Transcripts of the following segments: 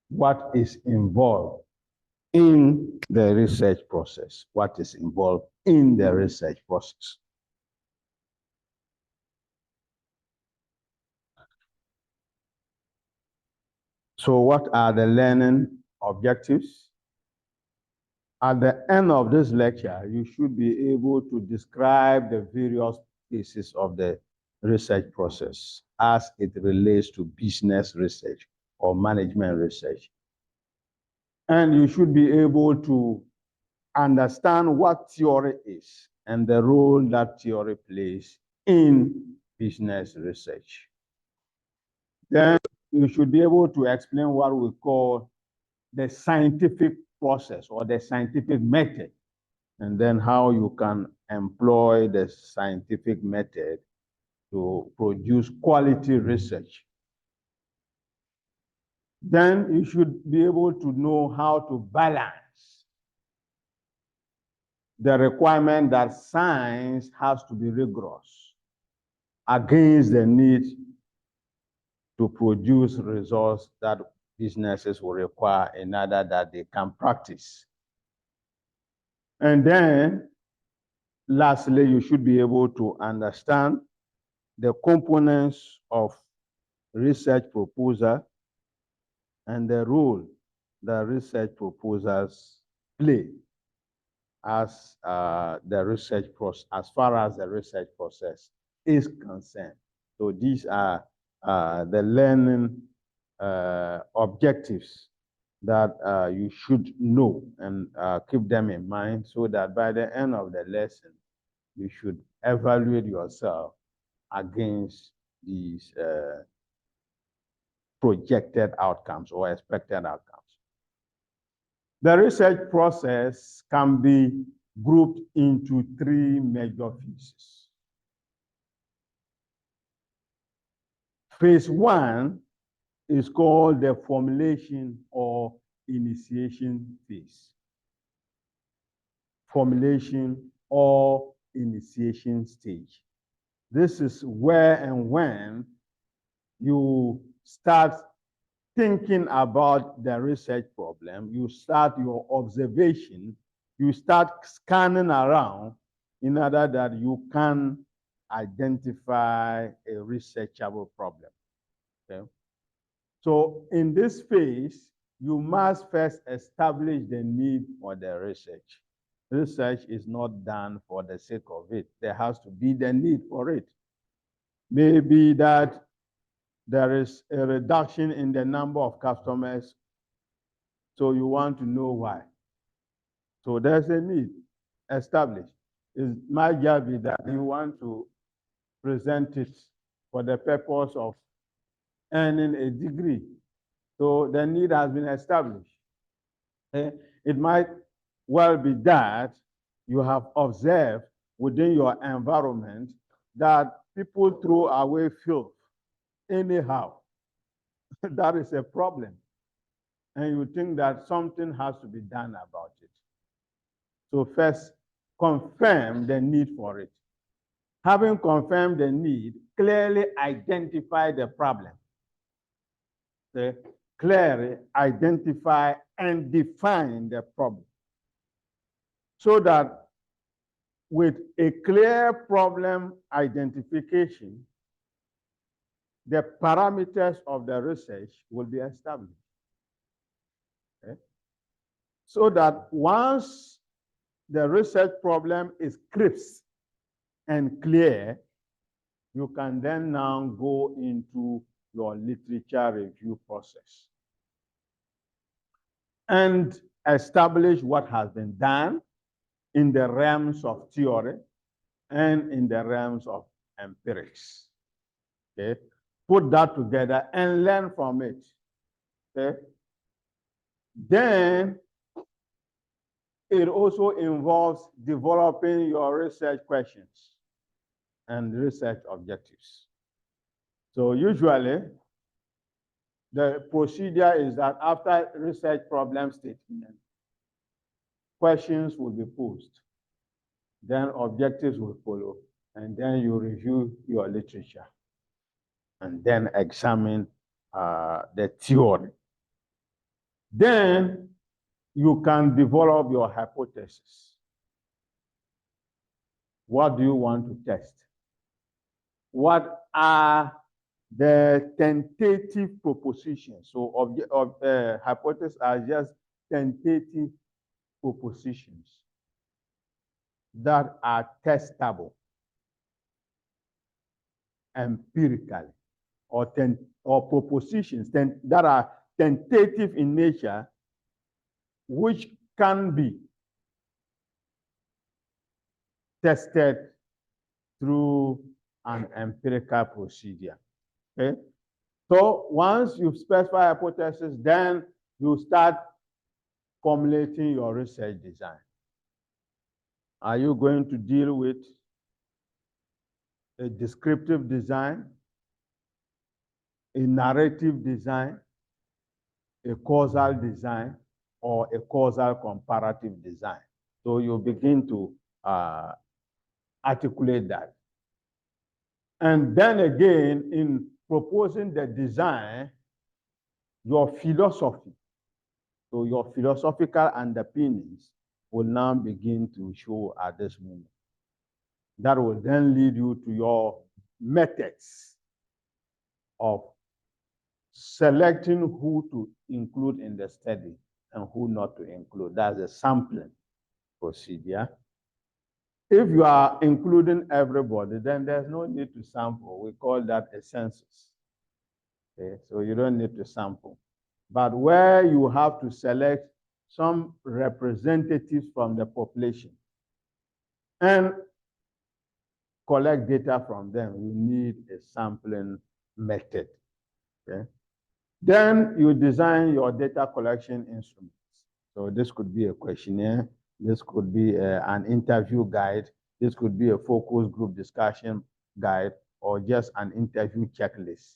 what is involved in the research process. What is involved in the research process. So what are the learning objectives? At the end of this lecture, you should be able to describe the various phases of the research process as it relates to business research or management research. And you should be able to understand what theory is and the role that theory plays in business research. Then you should be able to explain what we call the scientific process or the scientific method, and then how you can employ the scientific method to produce quality research. Then you should be able to know how to balance the requirement that science has to be rigorous against the need to produce results that businesses will require in order that they can practice. And then, lastly, you should be able to understand the components of research proposal and the role that research proposals play as the research process, as far as the research process is concerned. So these are the learning objectives that you should know and keep them in mind so that by the end of the lesson, you should evaluate yourself against these projected outcomes or expected outcomes. The research process can be grouped into three major phases. Phase one is called the formulation or initiation phase. Formulation or initiation stage. This is where and when you start thinking about the research problem, you start your observation, you start scanning around in order that you can identify a researchable problem. Okay? So in this phase, you must first establish the need for the research. Research is not done for the sake of it. There has to be the need for it. Maybe that there is a reduction in the number of customers, so you want to know why. So there's a need established. It might just be that you want to present it for the purpose of earning a degree. So the need has been established. It might well be that you have observed within your environment that people throw away filth anyhow. That is a problem. And you think that something has to be done about it. So first, confirm the need for it. Having confirmed the need, clearly identify the problem. Okay? Clearly identify and define the problem. So that with a clear problem identification, the parameters of the research will be established. Okay? So that once the research problem is crisp and clear, you can then now go into your literature review process and establish what has been done in the realms of theory and in the realms of empirics. Okay? Put that together and learn from it. Okay? Then it also involves developing your research questions and research objectives. So usually, the procedure is that after research problem statement, questions will be posed, then objectives will follow, and then you review your literature, and then examine the theory Then you can develop your hypothesis. What do you want to test? What are the tentative propositions? So hypotheses are just tentative propositions that are testable empirically, or propositions that are tentative in nature, which can be tested through an empirical procedure. Okay? So once you specify hypothesis, then you start formulating your research design. Are you going to deal with a descriptive design, a narrative design, a causal design, or a causal comparative design? So you begin to articulate that. And then again, in proposing the design, your philosophy, so your philosophical underpinnings will now begin to show at this moment. That will then lead you to your methods of selecting who to include in the study and who not to include. That's a sampling procedure. If you are including everybody, then there's no need to sample. We call that a census. Okay, so you don't need to sample. But where you have to select some representatives from the population and collect data from them, you need a sampling method. Okay? Then you design your data collection instruments. So this could be a questionnaire, this could be an interview guide, this could be a focus group discussion guide, or just an interview checklist.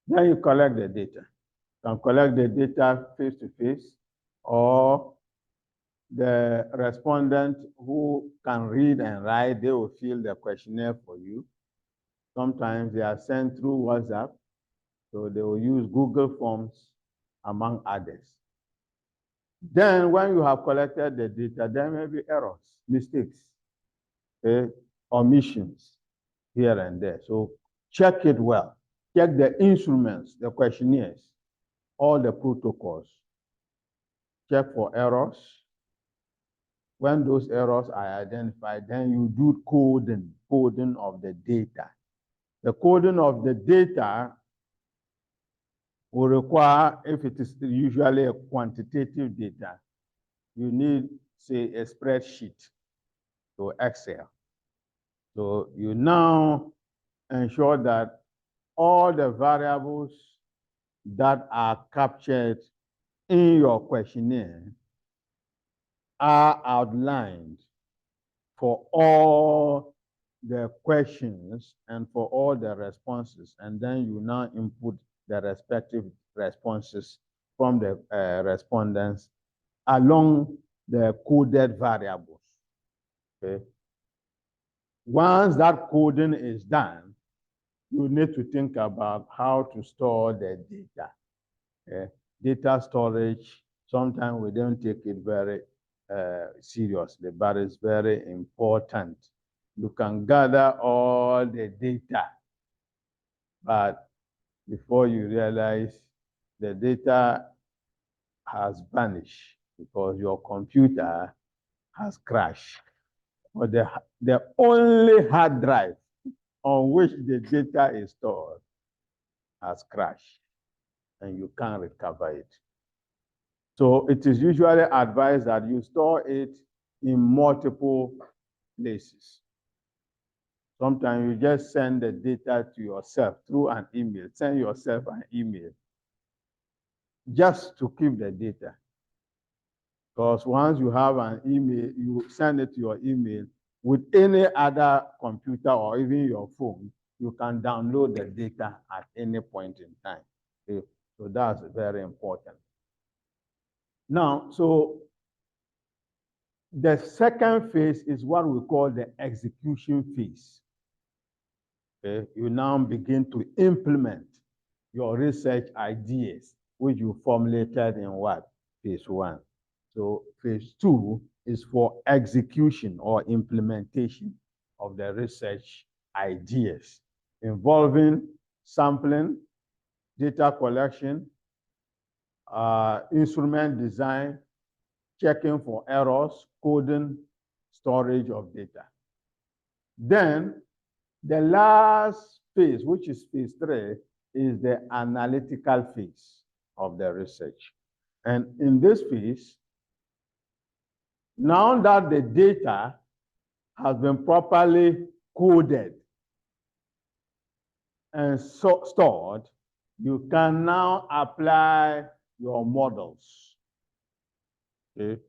Then you collect the data. You can collect the data face-to-face, or the respondent who can read and write, they will fill the questionnaire for you. Sometimes they are sent through WhatsApp, so they will use Google Forms, among others. Then when you have collected the data, there may be errors, mistakes, omissions here and there. So check it well. Check the instruments, the questionnaires, all the protocols. Check for errors. When those errors are identified, then you do coding of the data. The coding of the data will require, if it is usually a quantitative data, you need, say, a spreadsheet, so Excel. So you now ensure that all the variables that are captured in your questionnaire are outlined for all the questions and for all the responses. And then you now input the respective responses from the respondents along the coded variables. Okay. Once that coding is done, you need to think about how to store the data. Okay. Data storage, sometimes we don't take it very seriously, but it's very important. You can gather all the data, but before you realize, the data has vanished because your computer has crashed. Or the only hard drive on which the data is stored has crashed, and you can't recover it. So it is usually advised that you store it in multiple places. Sometimes you just send the data to yourself through an email. Send yourself an email just to keep the data. Because once you have an email, you send it to your email with any other computer or even your phone, you can download the data at any point in time. Okay? So that's very important. Now, so the second phase is what we call the execution phase. Okay? You now begin to implement your research ideas which you formulated in what? Phase 1. So phase 2 is for execution or implementation of the research ideas involving sampling, data collection, instrument design, checking for errors, coding, storage of data. Then the last phase, which is phase 3, is the analytical phase of the research. And in this phase, now that the data has been properly coded and stored, you can now apply your models, okay,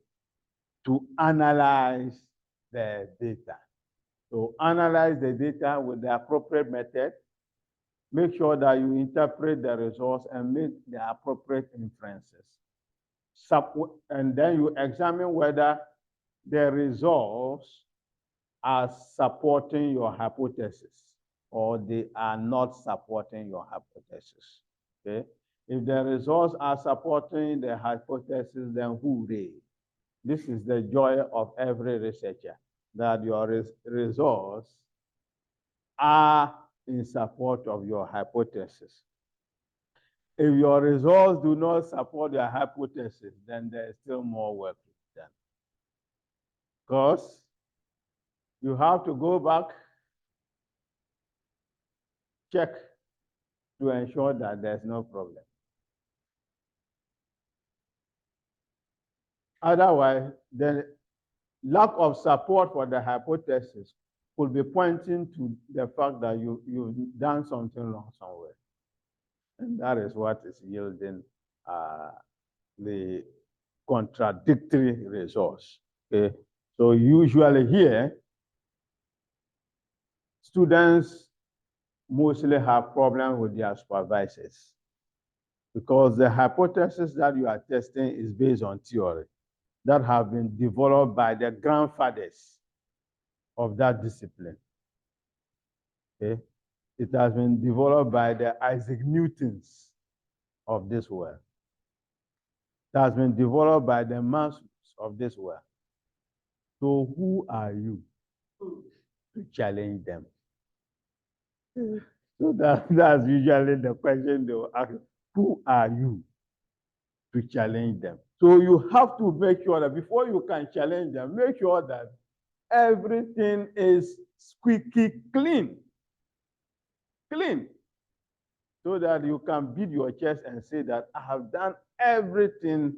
to analyze the data. So analyze the data with the appropriate method. Make sure that you interpret the results and make the appropriate inferences. And then you examine whether the results are supporting your hypothesis or they are not supporting your hypothesis. Okay? If the results are supporting the hypothesis, then hooray. This is the joy of every researcher, that your results are in support of your hypothesis. If your results do not support your hypothesis, then there is still more work to be done. Because you have to go back, check to ensure that there's no problem. Otherwise, the lack of support for the hypothesis could be pointing to the fact that you've done something wrong somewhere. And that is what is yielding the contradictory results. Okay? So usually here, students mostly have problems with their supervisors because the hypothesis that you are testing is based on theory that have been developed by the grandfathers of that discipline. Okay? It has been developed by the Isaac Newtons of this world. It has been developed by the Maslows of this world. So who are you to challenge them? So that's usually the question they will ask. Who are you to challenge them? So you have to make sure that before you can challenge them, make sure that everything is squeaky clean. Clean. So that you can beat your chest and say that I have done everything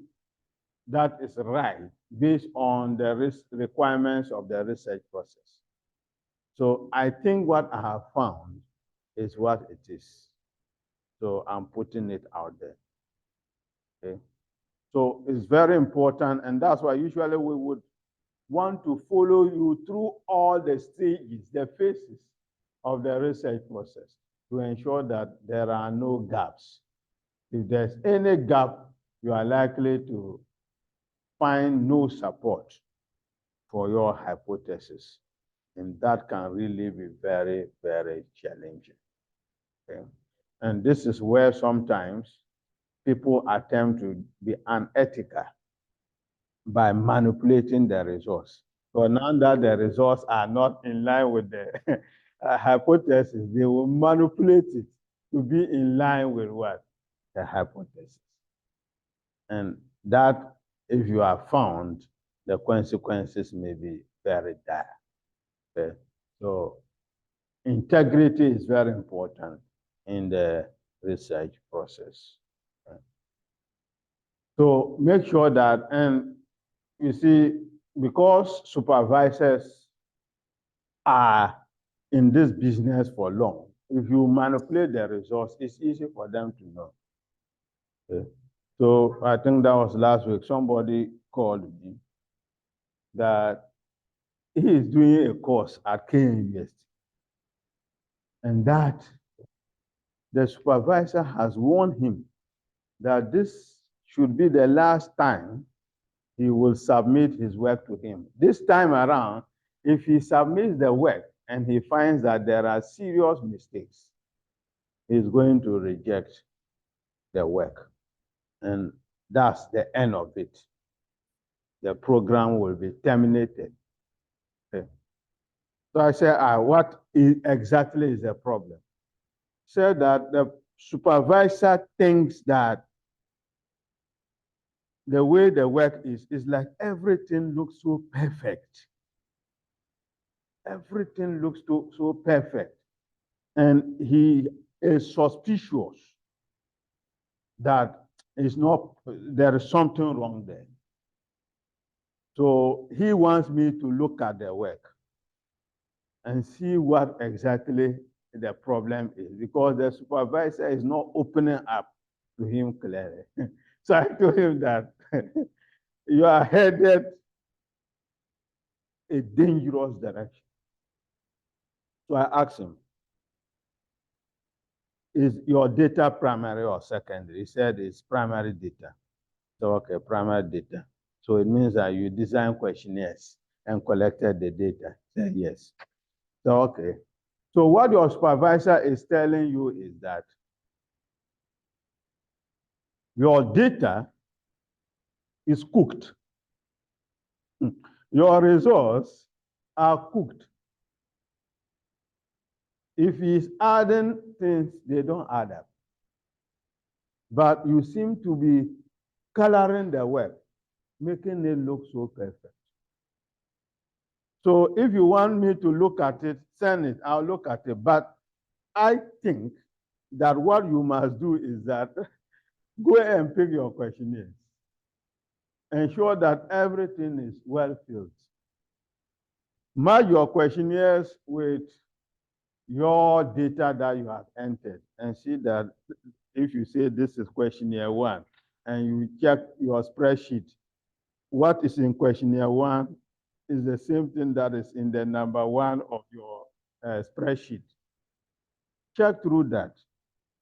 that is right based on the requirements of the research process. So I think what I have found is what it is. So I'm putting it out there. Okay. So it's very important, and that's why usually we would want to follow you through all the stages, the phases of the research process to ensure that there are no gaps. If there's any gap, you are likely to find no support for your hypothesis. And that can really be very, very challenging. Okay? And this is where sometimes people attempt to be unethical by manipulating the results. So now that the results are not in line with the hypothesis, they will manipulate it to be in line with what? The hypothesis. And that, if you are found, the consequences may be very dire. Okay? So integrity is very important in the research process. Okay? So make sure that, and you see, because supervisors are in this business for long, if you manipulate the results, it's easy for them to know. Okay? So I think that was last week, somebody called me that he is doing a course at Kenya University, and that the supervisor has warned him that this should be the last time he will submit his work to him. This time around, if he submits the work and he finds that there are serious mistakes, he's going to reject the work. and that's the end of it. The program will be terminated. Okay. So I said, what exactly is the problem? Said that the supervisor thinks that the way the work is like everything looks so perfect. Everything looks so perfect. And he is suspicious that there is something wrong there. So he wants me to look at the work and see what exactly the problem is, because the supervisor is not opening up to him clearly. So I told him that you are headed a dangerous direction. So I asked him, is your data primary or secondary? He said it's primary data. So, okay, primary data. So it means that you designed questionnaires and collected the data. He said yes. So, okay. So what your supervisor is telling you is that your data is cooked. Your results are cooked. If he's adding things, they don't add up. But you seem to be coloring the work, making it look so perfect. So if you want me to look at it, send it, I'll look at it. But I think that what you must do is that go and pick your questionnaires. Ensure that everything is well filled. Match your questionnaires with your data that you have entered and see that if you say this is questionnaire 1 and you check your spreadsheet, what is in questionnaire 1 is the same thing that is in the number 1 of your spreadsheet. Check through that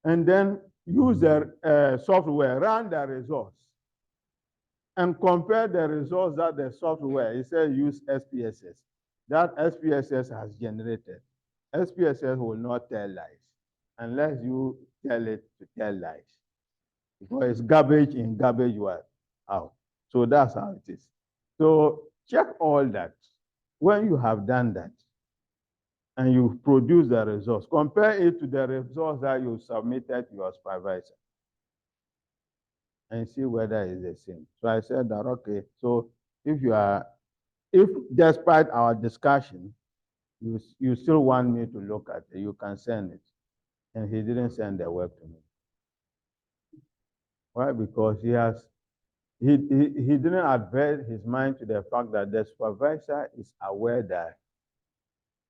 and then use the software, run the results and compare the results that the software, it says use SPSS, that SPSS has generated. SPSS will not tell lies unless you tell it to tell lies. Because it's garbage in, garbage out. So that's how it is. So check all that. When you have done that and you produce the results, compare it to the results that you submitted to your supervisor and see whether it's the same. So I said that, okay, so if despite our discussion, you still want me to look at it, you can send it. And he didn't send the work to me. Why? Because he didn't advert his mind to the fact that the supervisor is aware that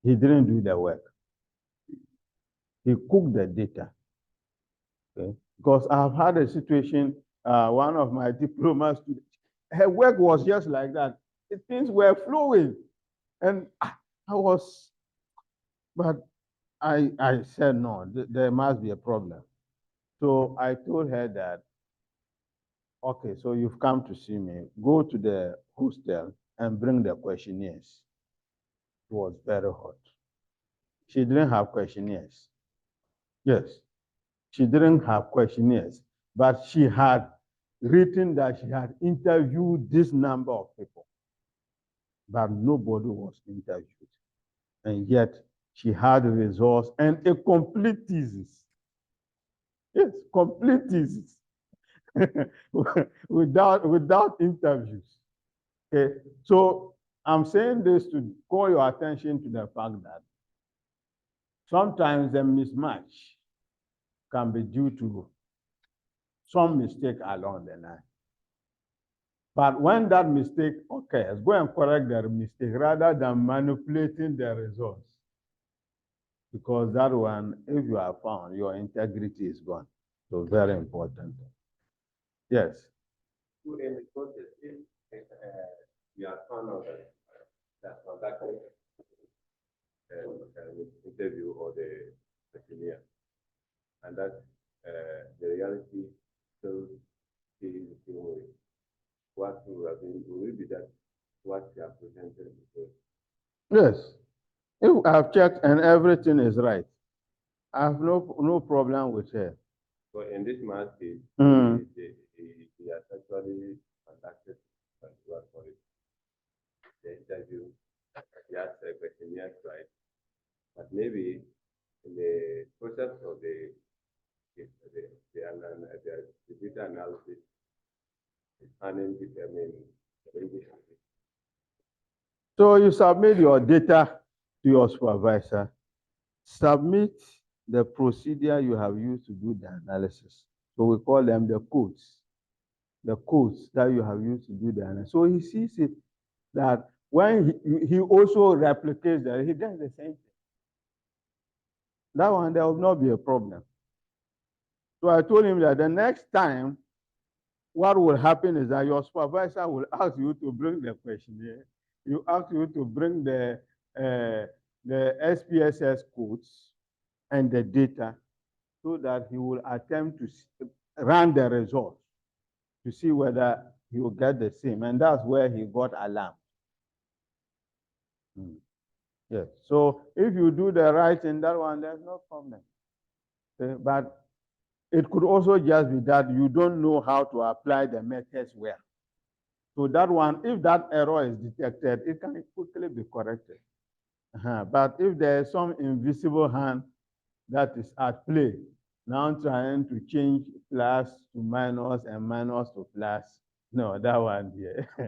he didn't do the work. He cooked the data. Okay? Because I've had a situation, one of my diploma students, her work was just like that. Things were flowing. And but I said, no, there must be a problem. So I told her that, okay, so you've come to see me. Go to the hostel and bring the questionnaires. It was very hot. She didn't have questionnaires. Yes, she didn't have questionnaires, but she had written that she had interviewed this number of people, but nobody was interviewed. And yet she had results and a complete thesis. Yes, complete thesis. without interviews. Okay, so I'm saying this to call your attention to the fact that sometimes the mismatch can be due to some mistake along the line. But when that mistake occurs, go and correct the mistake rather than manipulating the results. Because that one, if you are found, your integrity is gone. So very important. Yes. So in the process, if you are found out that conducted interview or the questionnaire, and that the reality still is the same way, what will be that what you are presented before? Yes. If I've checked and everything is right, I have no problem with her. So in this mass case, analysis is handling determine the English. So you submit your data to your supervisor, submit the procedure you have used to do the analysis. So we call them the codes that you have used to do the analysis. So he sees it that when he also replicates that, he does the same thing. That one, there will not be a problem. So I told him that the next time, what will happen is that your supervisor will ask you to bring the questionnaire. You ask you to bring the SPSS codes and the data so that he will attempt to run the results to see whether he will get the same. And that's where he got alarmed. Yes. So if you do the right in that one, there's no problem. Okay? But it could also just be that you don't know how to apply the methods well. So that one, if that error is detected, it can quickly be corrected. But if there is some invisible hand that is at play, now trying to change plus to minus and minus to plus, no, that one, yeah,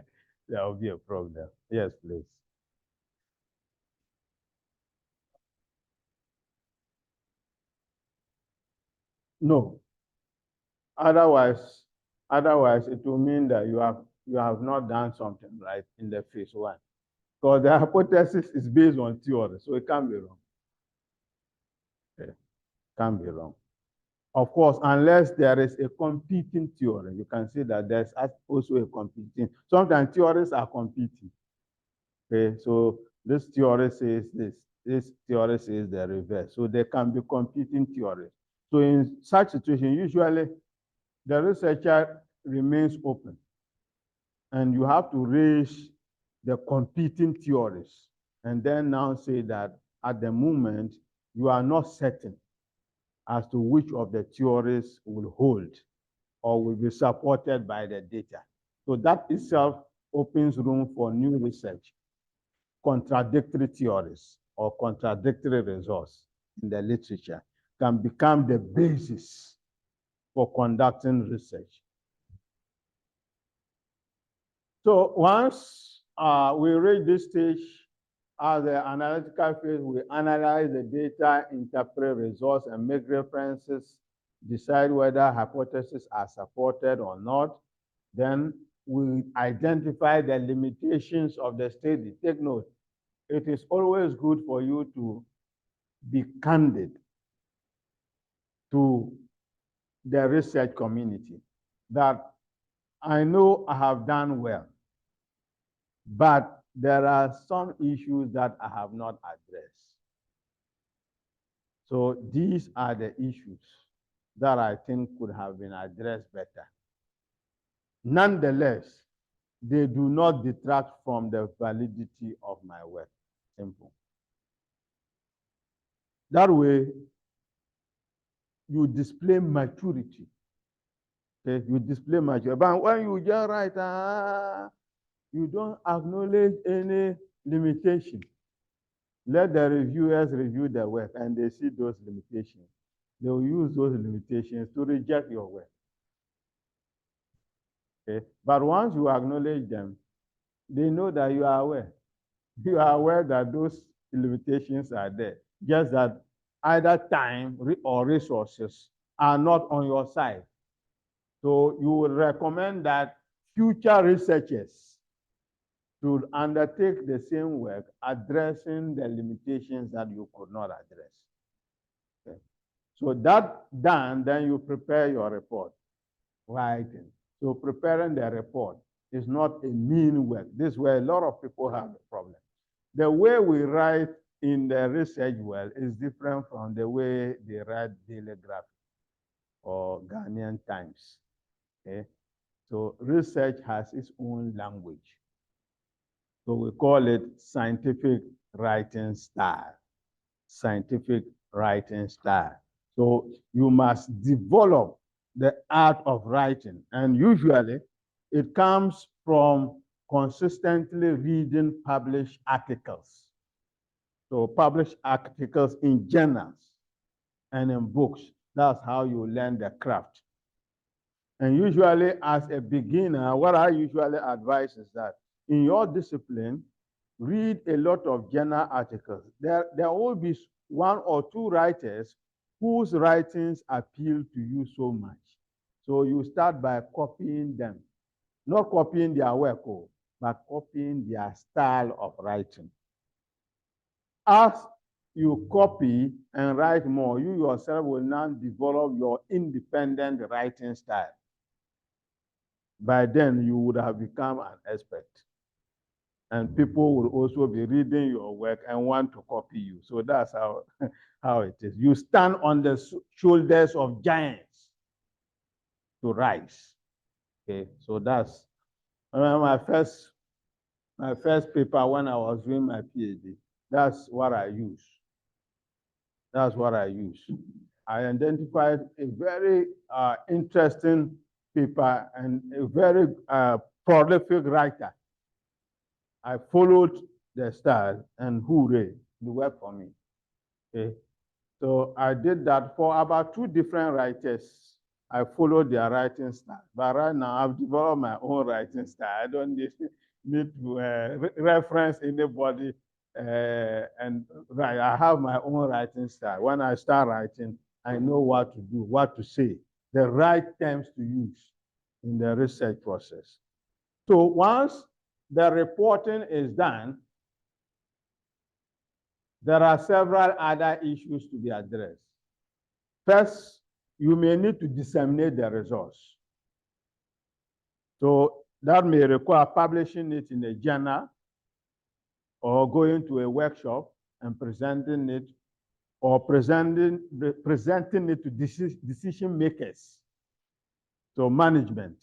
there will be a problem. Yes, please. No. Otherwise, it will mean that you have not done something right in the phase one. Because the hypothesis is based on theory, so it can't be wrong. Okay. Can't be wrong. Of course, unless there is a competing theory, you can see that there's also a competing. Sometimes theories are competing. Okay, so this theory says this theory says the reverse. So there can be competing theories. So in such situation, usually the researcher remains open, and you have to raise the competing theories, and then now say that at the moment you are not certain as to which of the theories will hold or will be supported by the data. So that itself opens room for new research. Contradictory theories or contradictory results in the literature can become the basis for conducting research. So once we reach this stage, as the analytical phase, we analyze the data, interpret results, and make references, decide whether hypotheses are supported or not. Then we identify the limitations of the study. Take note, it is always good for you to be candid to the research community that I know I have done well, but there are some issues that I have not addressed. So these are the issues that I think could have been addressed better. Nonetheless, they do not detract from the validity of my work. Simple. That way, you display maturity. Okay, you display maturity. But when you just write, you don't acknowledge any limitation. Let the reviewers review the work, and they see those limitations. They will use those limitations to reject your work. Okay? But once you acknowledge them, they know that you are aware. You are aware that those limitations are there. Just that either time or resources are not on your side. So you would recommend that future researchers should undertake the same work, addressing the limitations that you could not address. Okay. So that done, then you prepare your report, writing. So preparing the report is not a mean work. This is where a lot of people have a problem. The way we write in the research world is different from the way they write Daily Graphic or Ghanaian Times. Okay? So research has its own language. So we call it scientific writing style. Scientific writing style. So you must develop the art of writing. And usually it comes from consistently reading published articles. So published articles in journals and in books. That's how you learn the craft. And usually, as a beginner, what I usually advise is that in your discipline, read a lot of journal articles. There will be one or two writers whose writings appeal to you so much. So you start by copying them, not copying their work, but copying their style of writing. As you copy and write more, you yourself will now develop your independent writing style. By then, you would have become an expert. And people will also be reading your work and want to copy you. So that's how, how it is. You stand on the shoulders of giants to rise. Okay, so that's my first paper when I was doing my PhD. That's what I use. That's what I use. I identified a very interesting paper and a very prolific writer. I followed the style and hooray, it worked for me. Okay. So I did that for about 2 different writers. I followed their writing style. But right now I've developed my own writing style. I don't need to reference anybody. And right, I have my own writing style. When I start writing, I know what to do, what to say, the right terms to use in the research process. So once the reporting is done, there are several other issues to be addressed. First, you may need to disseminate the results. So that may require publishing it in a journal or going to a workshop and presenting it, or presenting it to decision makers, so management.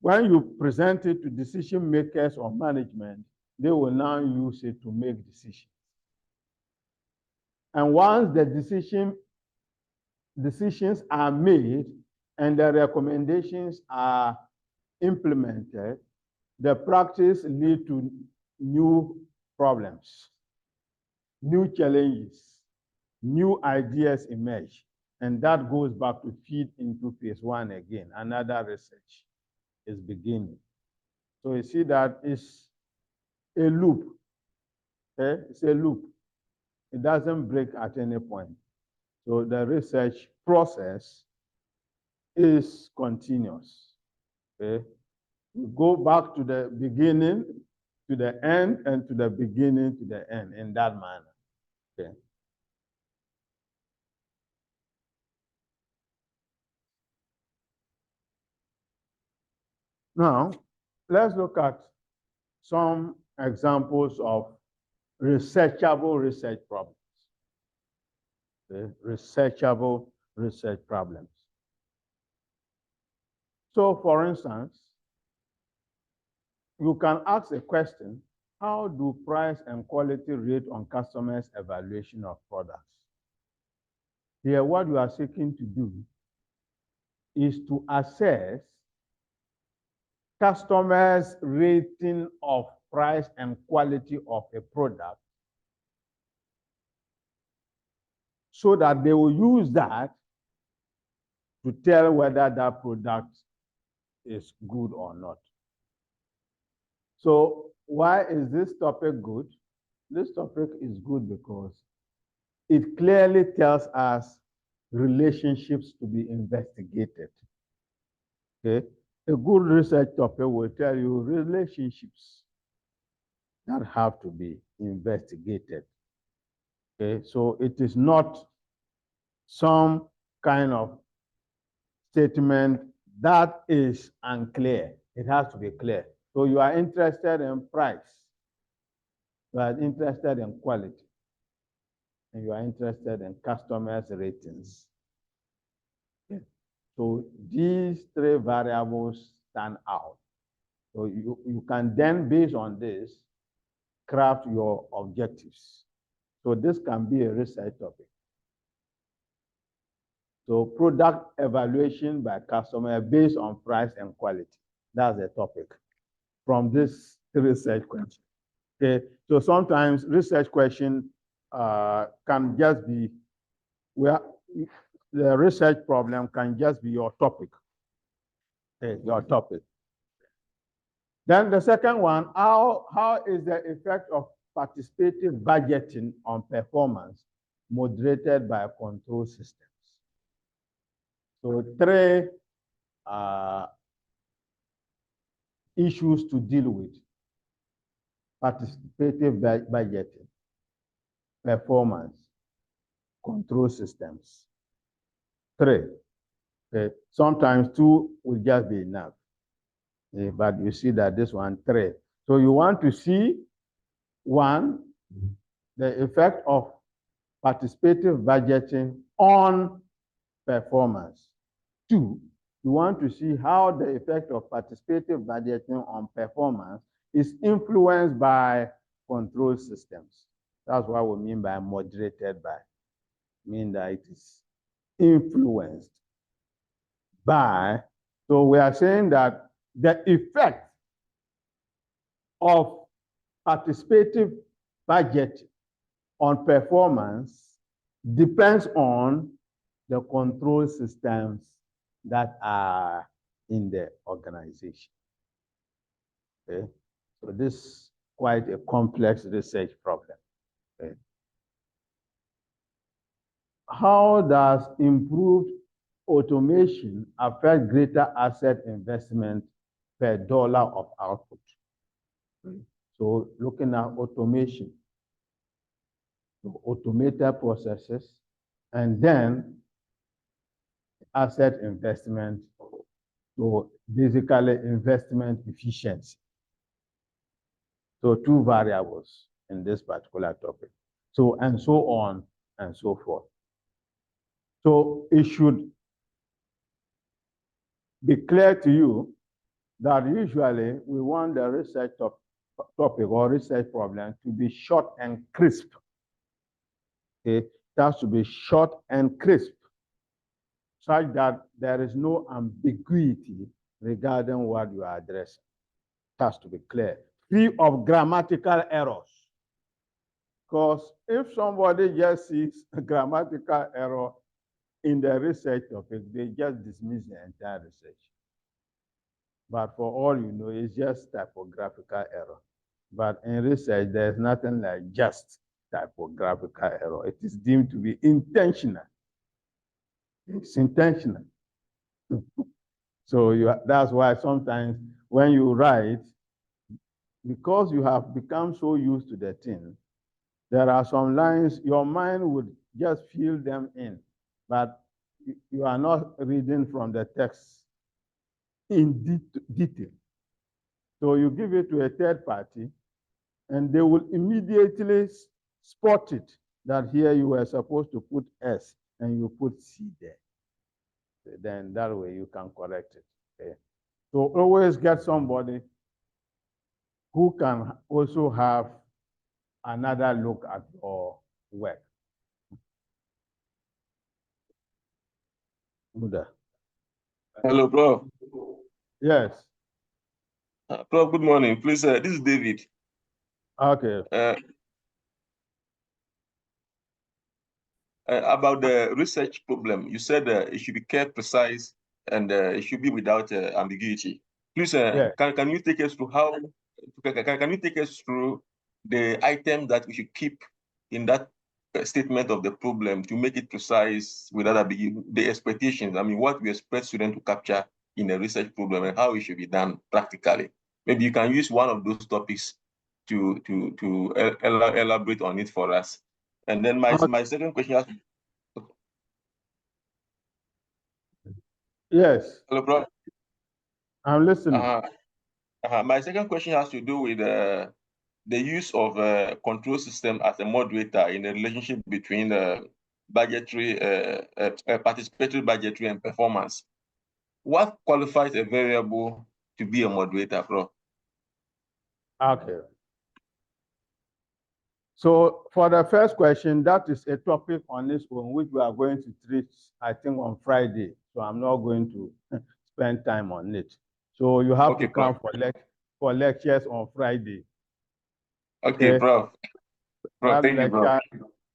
When you present it to decision makers or management, they will now use it to make decisions. And once the decisions are made and the recommendations are implemented, the practice leads to new problems, new challenges, new ideas emerge, and that goes back to feed into phase 1 again. Another research is beginning. So you see that it's a loop. Okay? It's a loop. It doesn't break at any point. So the research process is continuous. Okay? You go back to the beginning, to the end, and to the beginning, to the end, in that manner. Okay? Now, let's look at some examples of researchable research problems. Okay? Researchable research problems. So, for instance, you can ask a question, how do price and quality rate on customers' evaluation of products? Here, what you are seeking to do is to assess customers' rating of price and quality of a product so that they will use that to tell whether that product is good or not. So why is this topic good? This topic is good because it clearly tells us relationships to be investigated. Okay? A good research topic will tell you relationships that have to be investigated. Okay? So it is not some kind of statement that is unclear. It has to be clear. So you are interested in price, you are interested in quality, and you are interested in customers' ratings. Okay. So these 3 variables stand out. So you can then, based on this, craft your objectives. So this can be a research topic. So product evaluation by customer based on price and quality. That's the topic from this research question. Okay, so sometimes research question can just be where the research problem can just be your topic. Okay, your topic. Then the second one, how is the effect of participative budgeting on performance moderated by control systems? So three issues to deal with: participative budgeting, performance, control systems. Three. Okay. Sometimes two will just be enough. Okay. But you see that this one, three. So you want to see, one, the effect of participative budgeting on performance. Two, you want to see how the effect of participative budgeting on performance is influenced by control systems. That's what we mean by moderated by. Mean that it is influenced by. So we are saying that the effect of participative budget on performance depends on the control systems that are in the organization. Okay, so this is quite a complex research problem. Okay. How does improved automation affect greater asset investment per dollar of output? So looking at automation, so automated processes, and then asset investment, so basically investment efficiency. So two variables in this particular topic. So, and so on and so forth. So it should be clear to you that usually we want the research topic or research problem to be short and crisp. Okay, it has to be short and crisp, such that there is no ambiguity regarding what you are addressing. It has to be clear, free of grammatical errors. Because if somebody just sees a grammatical error in the research topic, they just dismiss the entire research. But for all you know, it's just typographical error. But in research, there's nothing like just typographical error. It is deemed to be intentional. It's intentional. So that's why sometimes when you write, because you have become so used to the thing, there are some lines your mind would just fill them in, but you are not reading from the text in detail. So you give it to a third party, and they will immediately spot it, that here you were supposed to put S and you put C there. Then that way you can correct it. Okay? So always get somebody who can also have another look at your work. Hello, Prof. Yes. Prof, good morning. Please, this is David. Okay. About the research problem, you said it should be care precise and it should be without ambiguity. Please, Yeah. can you take us through how? Can you take us through the item that we should keep in that statement of the problem to make it precise without ambiguity? The expectations. I mean, what we expect students to capture in a research problem and how it should be done practically. Maybe you can use one of those topics to elaborate on it for us. And then my second question has. Yes. Hello, bro. I'm listening. My second question has to do with the use of control system as a moderator in the relationship between budgetary, participatory budgetary and performance. What qualifies a variable to be a moderator, bro? Okay. So for the first question, that is a topic on this one, which we are going to treat, I think, on Friday. So I'm not going to spend time on it. So you have to come for lectures on Friday. Okay, bro. That lecture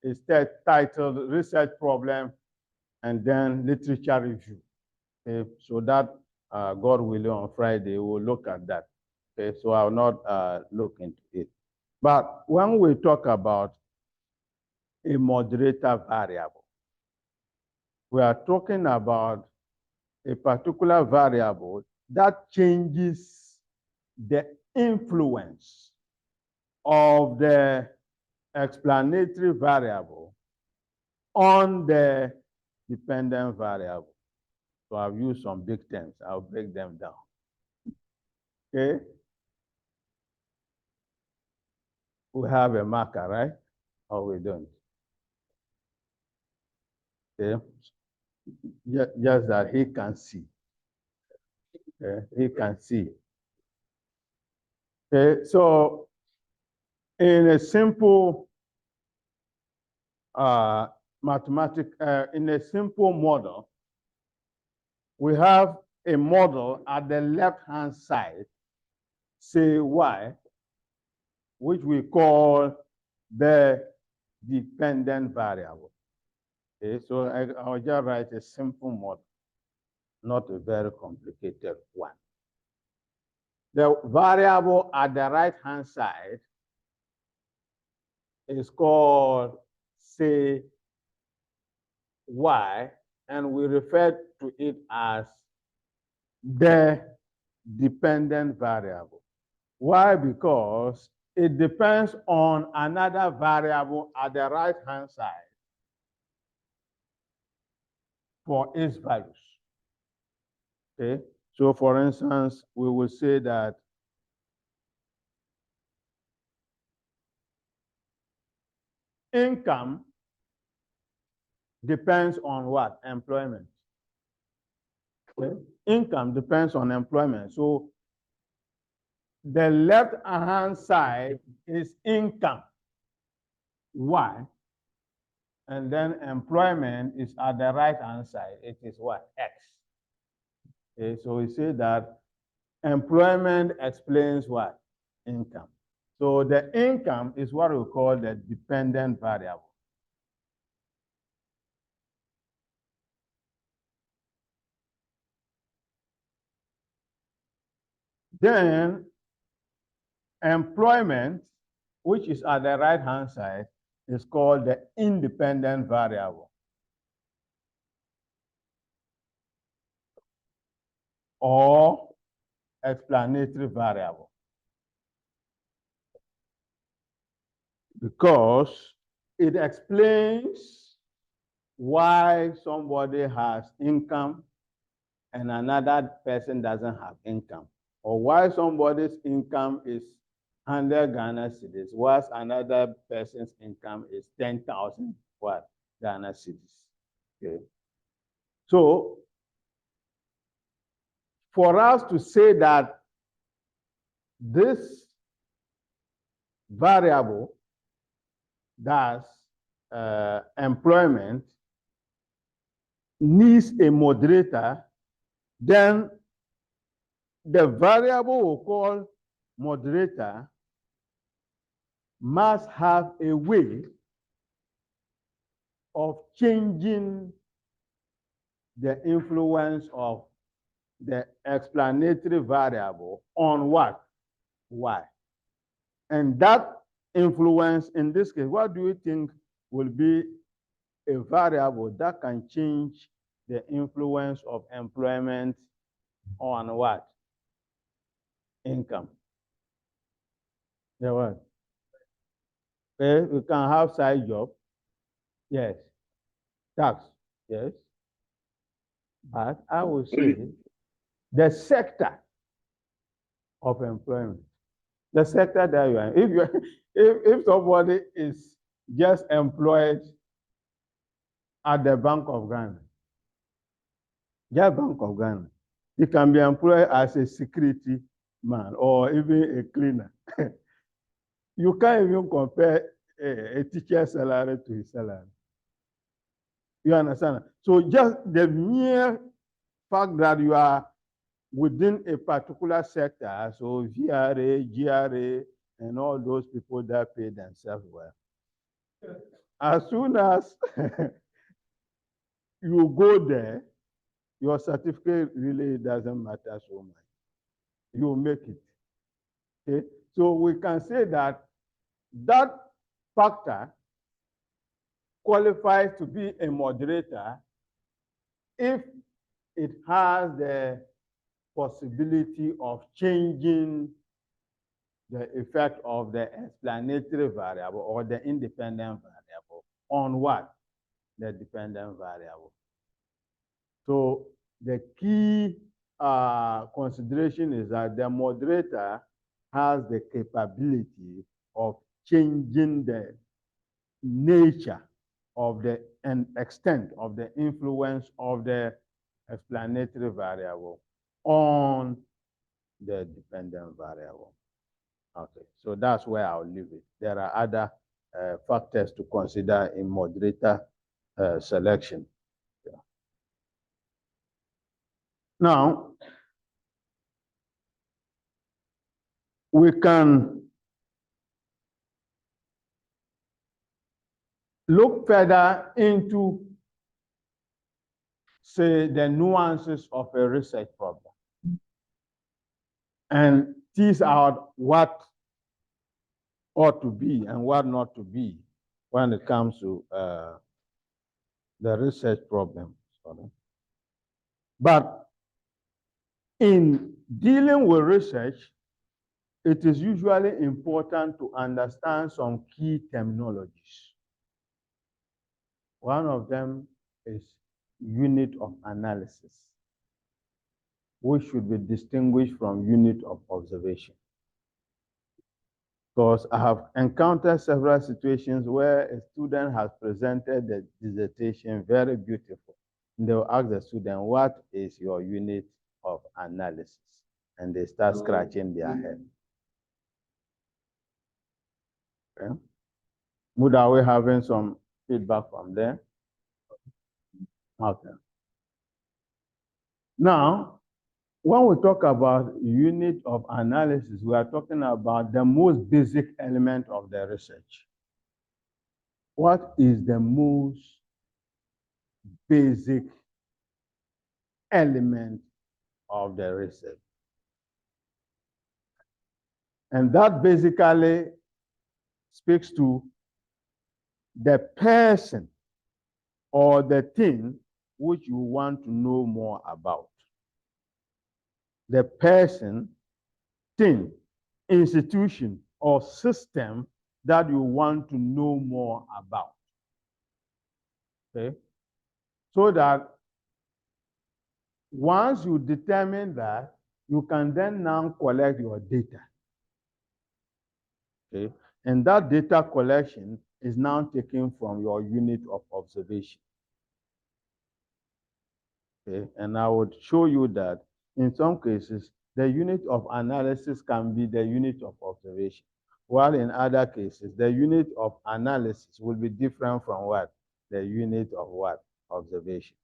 is titled Research Problem and then Literature Review. Okay. So that God willing, on Friday, we'll look at that. Okay, so I'll not look into it. But when we talk about a moderator variable, we are talking about a particular variable that changes the influence of the explanatory variable on the dependent variable. So I've used some big terms. I'll break them down. Okay? We have a marker, right? Or we don't? Okay? Just that he can see. Okay? He can see. Okay, so in a simple in a simple model, we have a model at the left-hand side, say y, which we call the dependent variable. Okay, so I'll just write a simple model, not a very complicated one. The variable at the right-hand side is called, say, y, and we refer to it as the dependent variable. Why? Because it depends on another variable at the right-hand side for its values. Okay, so for instance, we will say that income depends on what? Employment. Okay? Income depends on employment. So the left-hand side is income, y, and then employment is at the right-hand side. It is what? X. Okay, so we say that employment explains what? Income. So the income is what we call the dependent variable. Then employment, which is at the right-hand side, is called the independent variable, or explanatory variable, because it explains why somebody has income and another person doesn't have income, or why somebody's income is 100 Ghana cedis, whilst another person's income is 10,000 what? Ghana cedis. Okay. So for us to say that this variable, that's employment, needs a moderator, then the variable we'll call moderator must have a way of changing the influence of the explanatory variable on what? Y. And that influence, in this case, what do you think will be a variable that can change the influence of employment on what? Income. Yeah, what? Okay, we can have side job. Yes. Tax. Yes. But I would say the sector of employment, the sector that you are, if somebody is just employed at the Bank of Ghana, just Bank of Ghana, he can be employed as a security man or even a cleaner. You can't even compare a teacher's salary to his salary. You understand? So just the mere fact that you are within a particular sector, so VRA, GRA, and all those people that pay themselves well, as soon as you go there, your certificate really doesn't matter so much. You make it. Okay, so we can say that that factor qualifies to be a moderator if it has the possibility of changing the effect of the explanatory variable or the independent variable on what? The dependent variable. So the key consideration is that the moderator has the capability of changing the nature of the and extent of the influence of the explanatory variable on the dependent variable. Okay, so that's where I'll leave it. There are other factors to consider in moderator selection. Yeah. Now, we can look further into, say, the nuances of a research problem and tease out what ought to be and what not to be when it comes to the research problem. But in dealing with research, it is usually important to understand some key terminologies. One of them is unit of analysis, which should be distinguished from unit of observation. Because I have encountered several situations where a student has presented the dissertation very beautiful. And they will ask the student, what is your unit of analysis? And they start scratching their head. Okay. Mood, are we having some feedback from there? Okay. Now, when we talk about unit of analysis, we are talking about the most basic element of the research. What is the most basic element of the research? And that basically speaks to the person or the thing which you want to know more about. The person, thing, institution, or system that you want to know more about. Okay? So that once you determine that, you can then now collect your data. Okay? And that data collection is now taken from your unit of observation. Okay? And I would show you that in some cases, the unit of analysis can be the unit of observation, while in other cases, the unit of analysis will be different from what? The unit of what? Observation.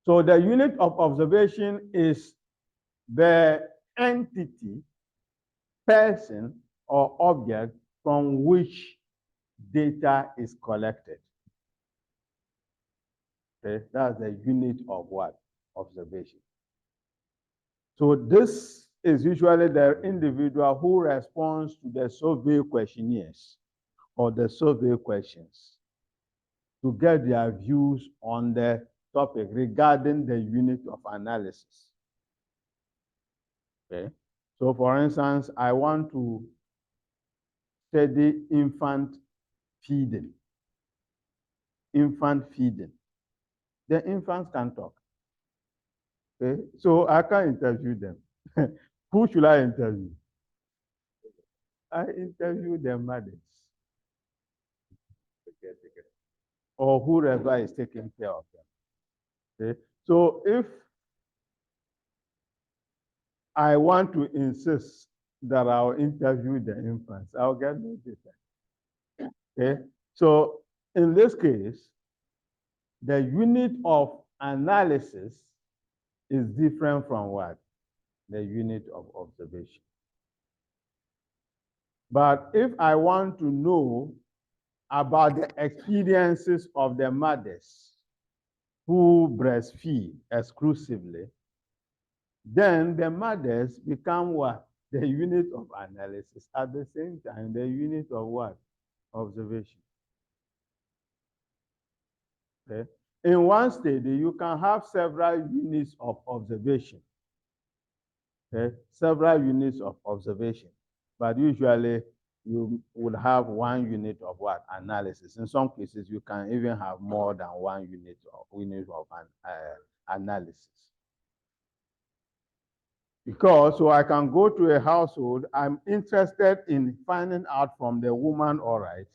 So the unit of observation is the entity, person, or object from which data is collected. Okay, that's the unit of what? Observation. So this is usually the individual who responds to the survey questionnaires or the survey questions to get their views on the topic regarding the unit of analysis. Okay, so for instance, I want to study infant feeding. Infant feeding. The infants can talk. Okay, so I can interview them. Who should I interview? I interview the mothers. Or whoever is taking care of them. Okay, so if I want to insist that I'll interview the infants, I'll get no data. Okay, so in this case, the unit of analysis is different from what? The unit of observation. But if I want to know about the experiences of the mothers who breastfeed exclusively, then the mothers become what? The unit of analysis. At the same time, the unit of what? Observation. Okay. In one study, you can have several units of observation. Okay, several units of observation, but usually you would have one unit of what? Analysis. In some cases, you can even have more than one unit of analysis. Because so I can go to a household, I'm interested in finding out from the woman, all right,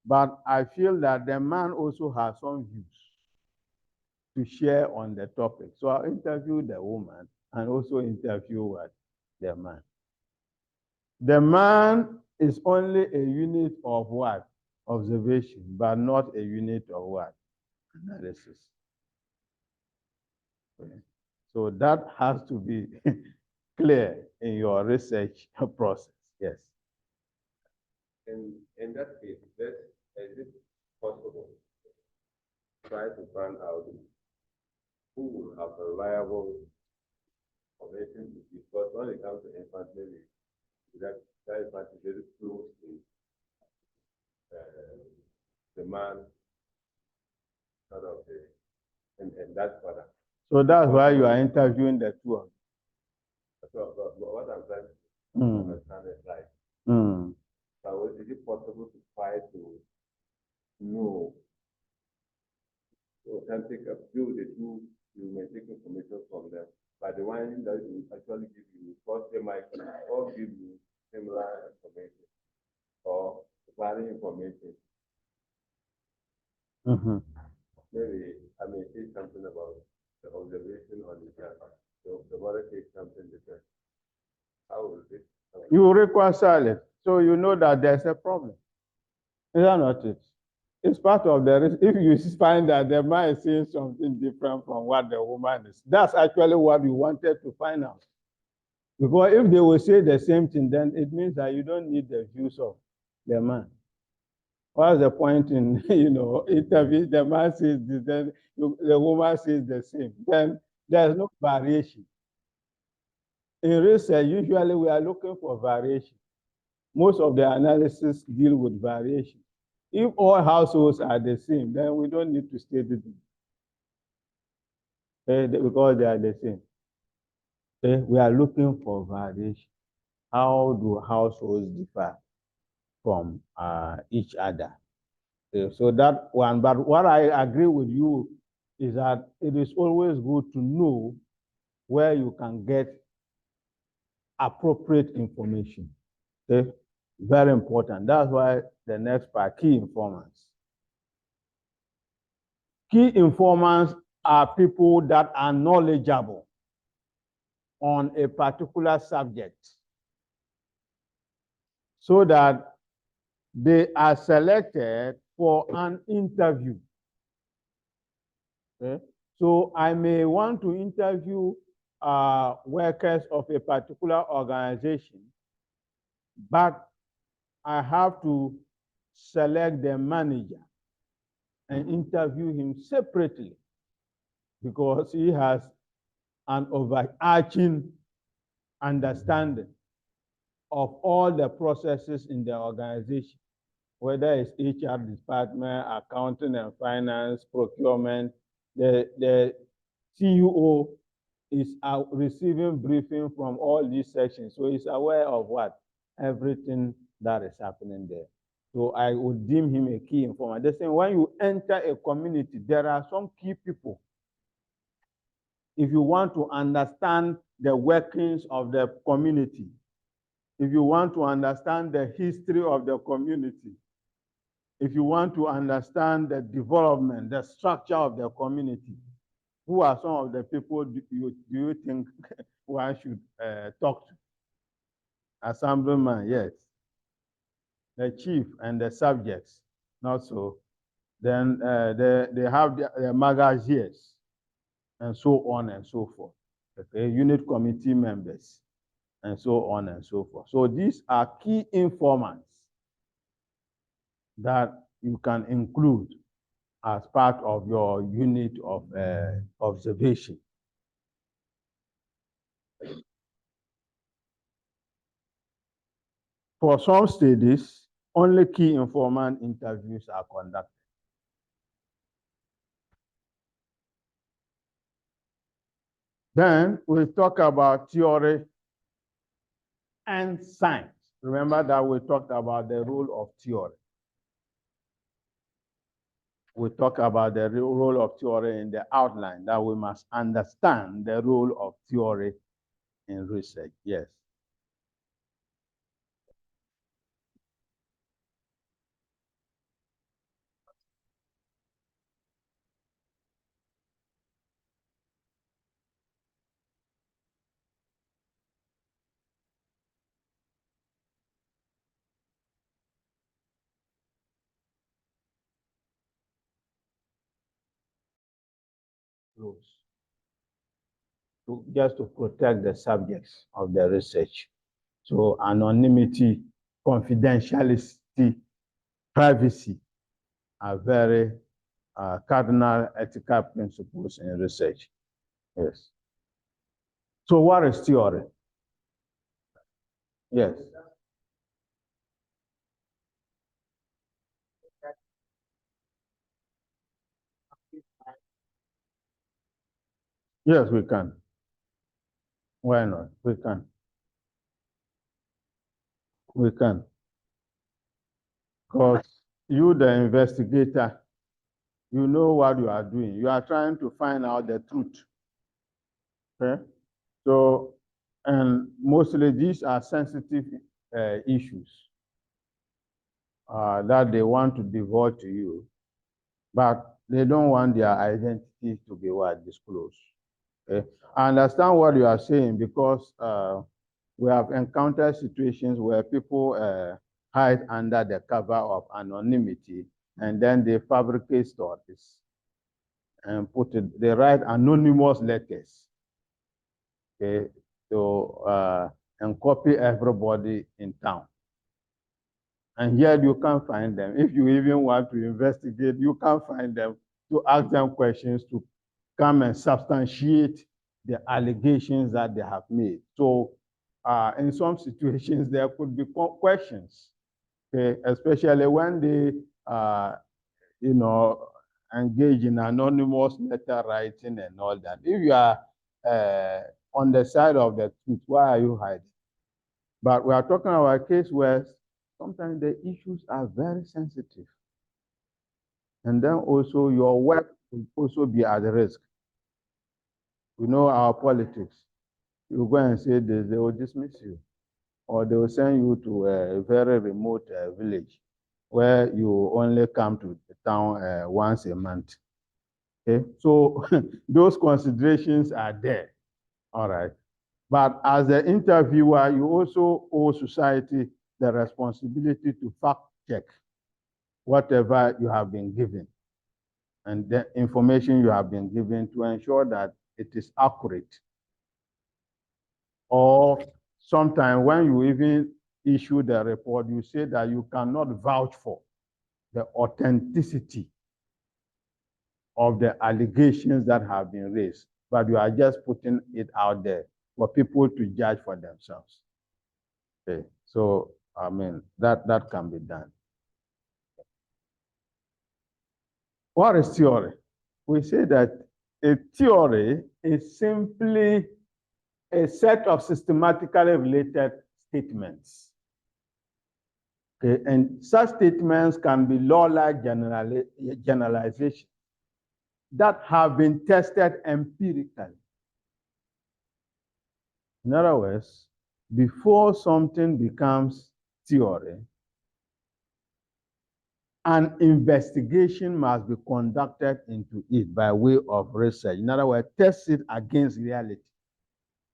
but I feel that the man also has some views to share on the topic. So I'll interview the woman and also interview what? The man. The man is only a unit of what? Observation, but not a unit of what? Analysis. Okay. So that has to be clear in your research process. Yes. In that case, is it possible to try to find out who will have a reliable information to give? Because when it comes to infant, maybe that infant is very close to the man, sort of and that father. So that's why you are interviewing the two of them. So, what I'm trying to understand is like, so is it possible to try to know the authentic view the two? You may take information from them, but the one that will actually give you, because they might all give you similar information or varying information. Maybe I may say something about the observation on the child. So the mother says something different. How will it? You reconcile it, so you know that there's a problem. Is that not it? It's part of the risk. If you find that the man is saying something different from what the woman is, that's actually what we wanted to find out. Because if they will say the same thing, then it means that you don't need the views of the man. What's the point in, interview? The man says this, then the woman says the same. Then there's no variation. In research, usually we are looking for variation. Most of the analysis deal with variation. If all households are the same, then we don't need to study them because they are the same. We are looking for variation. How do households differ from each other? So that one, but what I agree with you is that it is always good to know where you can get appropriate information. Okay? Very important. That's why the next part, key informants. Key informants are people that are knowledgeable on a particular subject so that they are selected for an interview. Okay? So I may want to interview workers of a particular organization, but I have to select the manager and interview him separately because he has an overarching understanding of all the processes in the organization, whether it's HR department, accounting and finance, procurement. The CEO is receiving briefing from all these sections, so he's aware of what? Everything that is happening there. So I would deem him a key informant. The same, when you enter a community, there are some key people. If you want to understand the workings of the community, if you want to understand the history of the community, if you want to understand the development, the structure of the community, who are some of the people do you think one should talk to? Assemblyman, yes. The chief and the subjects, not so. Then they have the magaziers and so on and so forth. Okay, unit committee members and so on and so forth. So these are key informants that you can include as part of your unit of observation. For some studies, only key informant interviews are conducted. Then we talk about theory and science. Remember that we talked about the role of theory. We talk about the role of theory in the outline, that we must understand the role of theory in research. Yes. Just to protect the subjects of the research. So anonymity, confidentiality, privacy are very cardinal ethical principles in research. Yes. So what is theory? Yes. Yes, we can. Why not? We can. We can. Because you, the investigator, you know what you are doing. You are trying to find out the truth. Okay? So, and mostly these are sensitive issues that they want to divulge to you, but they don't want their identity to be disclosed. Okay? I understand what you are saying because we have encountered situations where people hide under the cover of anonymity, and then they fabricate stories and they write anonymous letters, okay, and copy everybody in town. And yet you can't find them. If you even want to investigate, you can't find them to ask them questions to come and substantiate the allegations that they have made. So in some situations, there could be questions, okay, especially when they, engage in anonymous letter writing and all that. If you are on the side of the truth, why are you hiding? But we are talking about a case where sometimes the issues are very sensitive. And then also your work will also be at risk. We know our politics. You go and say this, they will dismiss you. Or they will send you to a very remote village where you only come to the town once a month. Okay, so those considerations are there. All right. But as the interviewer, you also owe society the responsibility to fact check whatever you have been given and the information you have been given to ensure that it is accurate. Or sometimes when you even issue the report, you say that you cannot vouch for the authenticity of the allegations that have been raised, but you are just putting it out there for people to judge for themselves. Okay, so I mean that can be done. What is theory? We say that a theory is simply a set of systematically related statements. Okay, and such statements can be law-like generalizations that have been tested empirically. In other words, before something becomes theory, an investigation must be conducted into it by way of research. In other words, test it against reality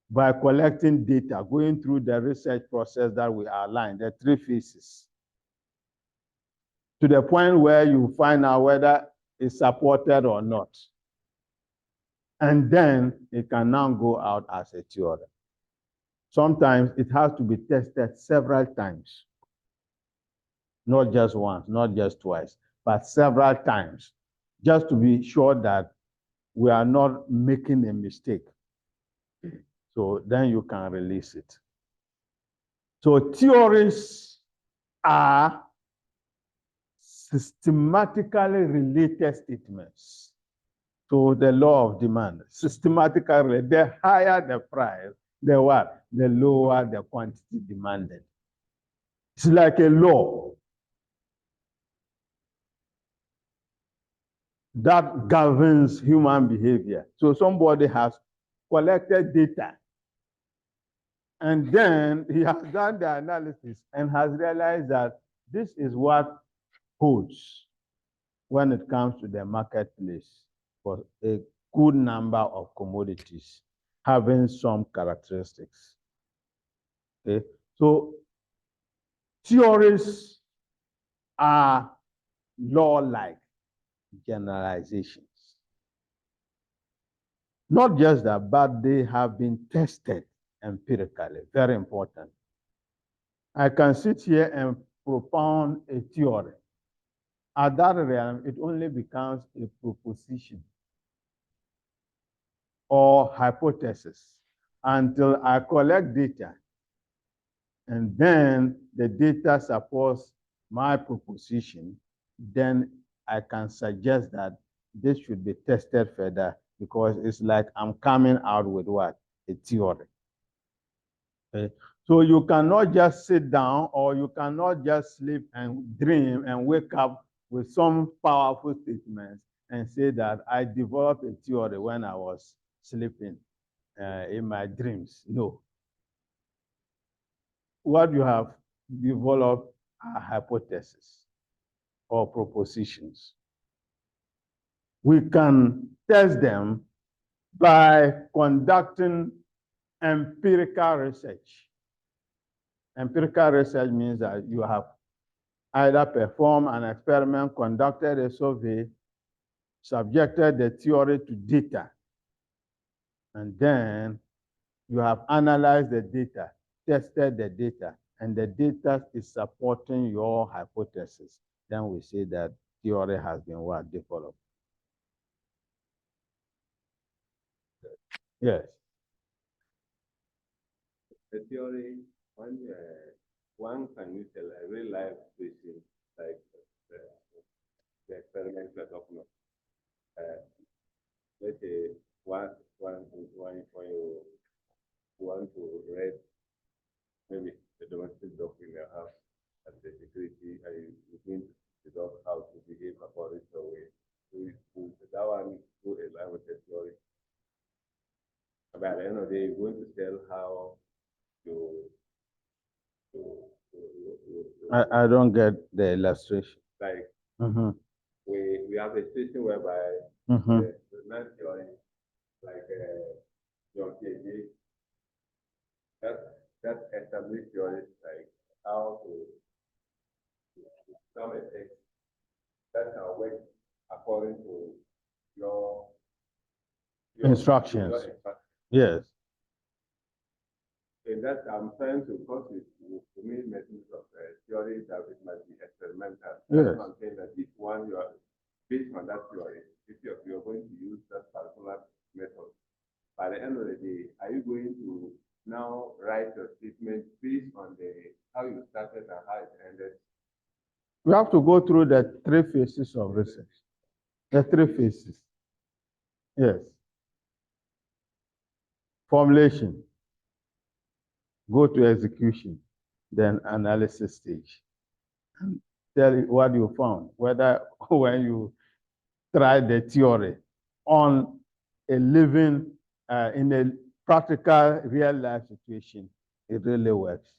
by collecting data, going through the research process that we outlined, the 3 phases, to the point where you find out whether it's supported or not. And then it can now go out as a theory. Sometimes it has to be tested several times. Not just once, not just twice, but several times just to be sure that we are not making a mistake. So then you can release it. So theories are systematically related statements to the law of demand. Systematically related. The higher the price, the what? The lower the quantity demanded. It's like a law that governs human behavior. So somebody has collected data and then he has done the analysis and has realized that this is what holds when it comes to the marketplace for a good number of commodities having some characteristics. Okay, so theories are law-like generalizations. Not just that, but they have been tested empirically. Very important. I can sit here and propound a theory. At that realm, it only becomes a proposition or hypothesis until I collect data. And then the data supports my proposition. Then I can suggest that this should be tested further because it's like I'm coming out with what? A theory. Okay? So you cannot just sit down or you cannot just sleep and dream and wake up with some powerful statements and say that I developed a theory when I was sleeping in my dreams. No. What you have developed are hypotheses or propositions. We can test them by conducting empirical research. Empirical research means that you have either performed an experiment, conducted a survey, subjected the theory to data, and then you have analyzed the data, tested the data, and the data is supporting your hypothesis. Then we say that theory has been what developed. Yes. The theory, one can use a real life situation like the experiment we're talking of. Let's say when you want to read maybe the domestic dog in your house and the security and you think the dog how to behave according to the way. So that one go in line with the theory. But at the end of the day, you're going to tell how I don't get the illustration. like we have a situation whereby the man theory, like John K.J. that established theories like how to some effects that can work according to your Instructions. Yes. And that I'm trying to cause it to me methods of theory that it might be experimental. Yes. I'm saying that if one you are based on that theory, if you're going to use that particular method, by the end of the day, are you going to now write your statement based on the how you started and how it ended? We have to go through the 3 phases of research. The 3 phases. Yes. Formulation. Go to execution, then analysis stage. Tell you what you found, whether when you try the theory on a living, in a practical real life situation, it really works.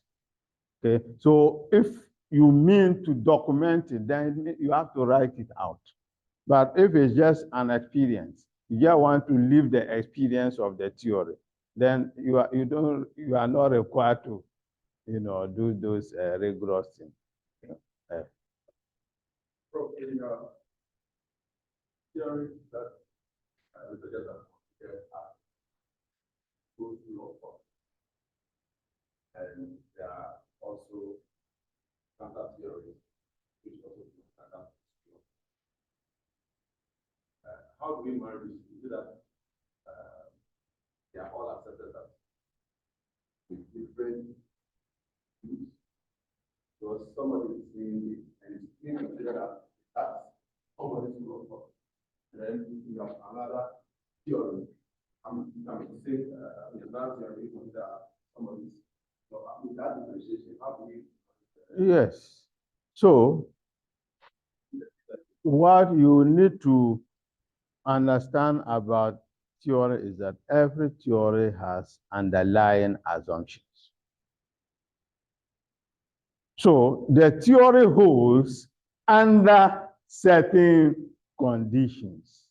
Okay, so if you mean to document it, then you have to write it out. But if it's just an experience, you just want to live the experience of the theory, then you are not required to, do those rigorous things. So in your theory that we suggest that go through law firm, and there are also counter theories which also do counter. how do we manage this? Is it that they are all accepted that with different views? So somebody is saying it, and it's being considered as that's somebody's role for. Then you have another theory. I'm saying that theory consider somebody's. So with that differentiation, how do we? Yes. So what you need to understand about theory is that every theory has underlying assumptions. So the theory holds under certain conditions.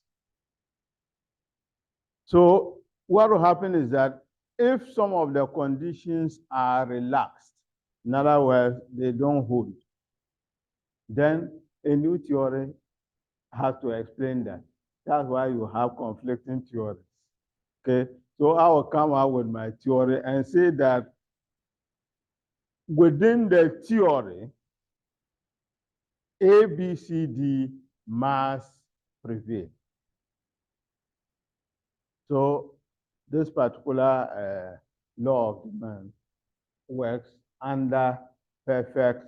So what will happen is that if some of the conditions are relaxed, in other words, they don't hold, then a new theory has to explain that. That's why you have conflicting theories. Okay, so I will come out with my theory and say that within the theory, A, B, C, D must prevail. So this particular law of demand works under perfect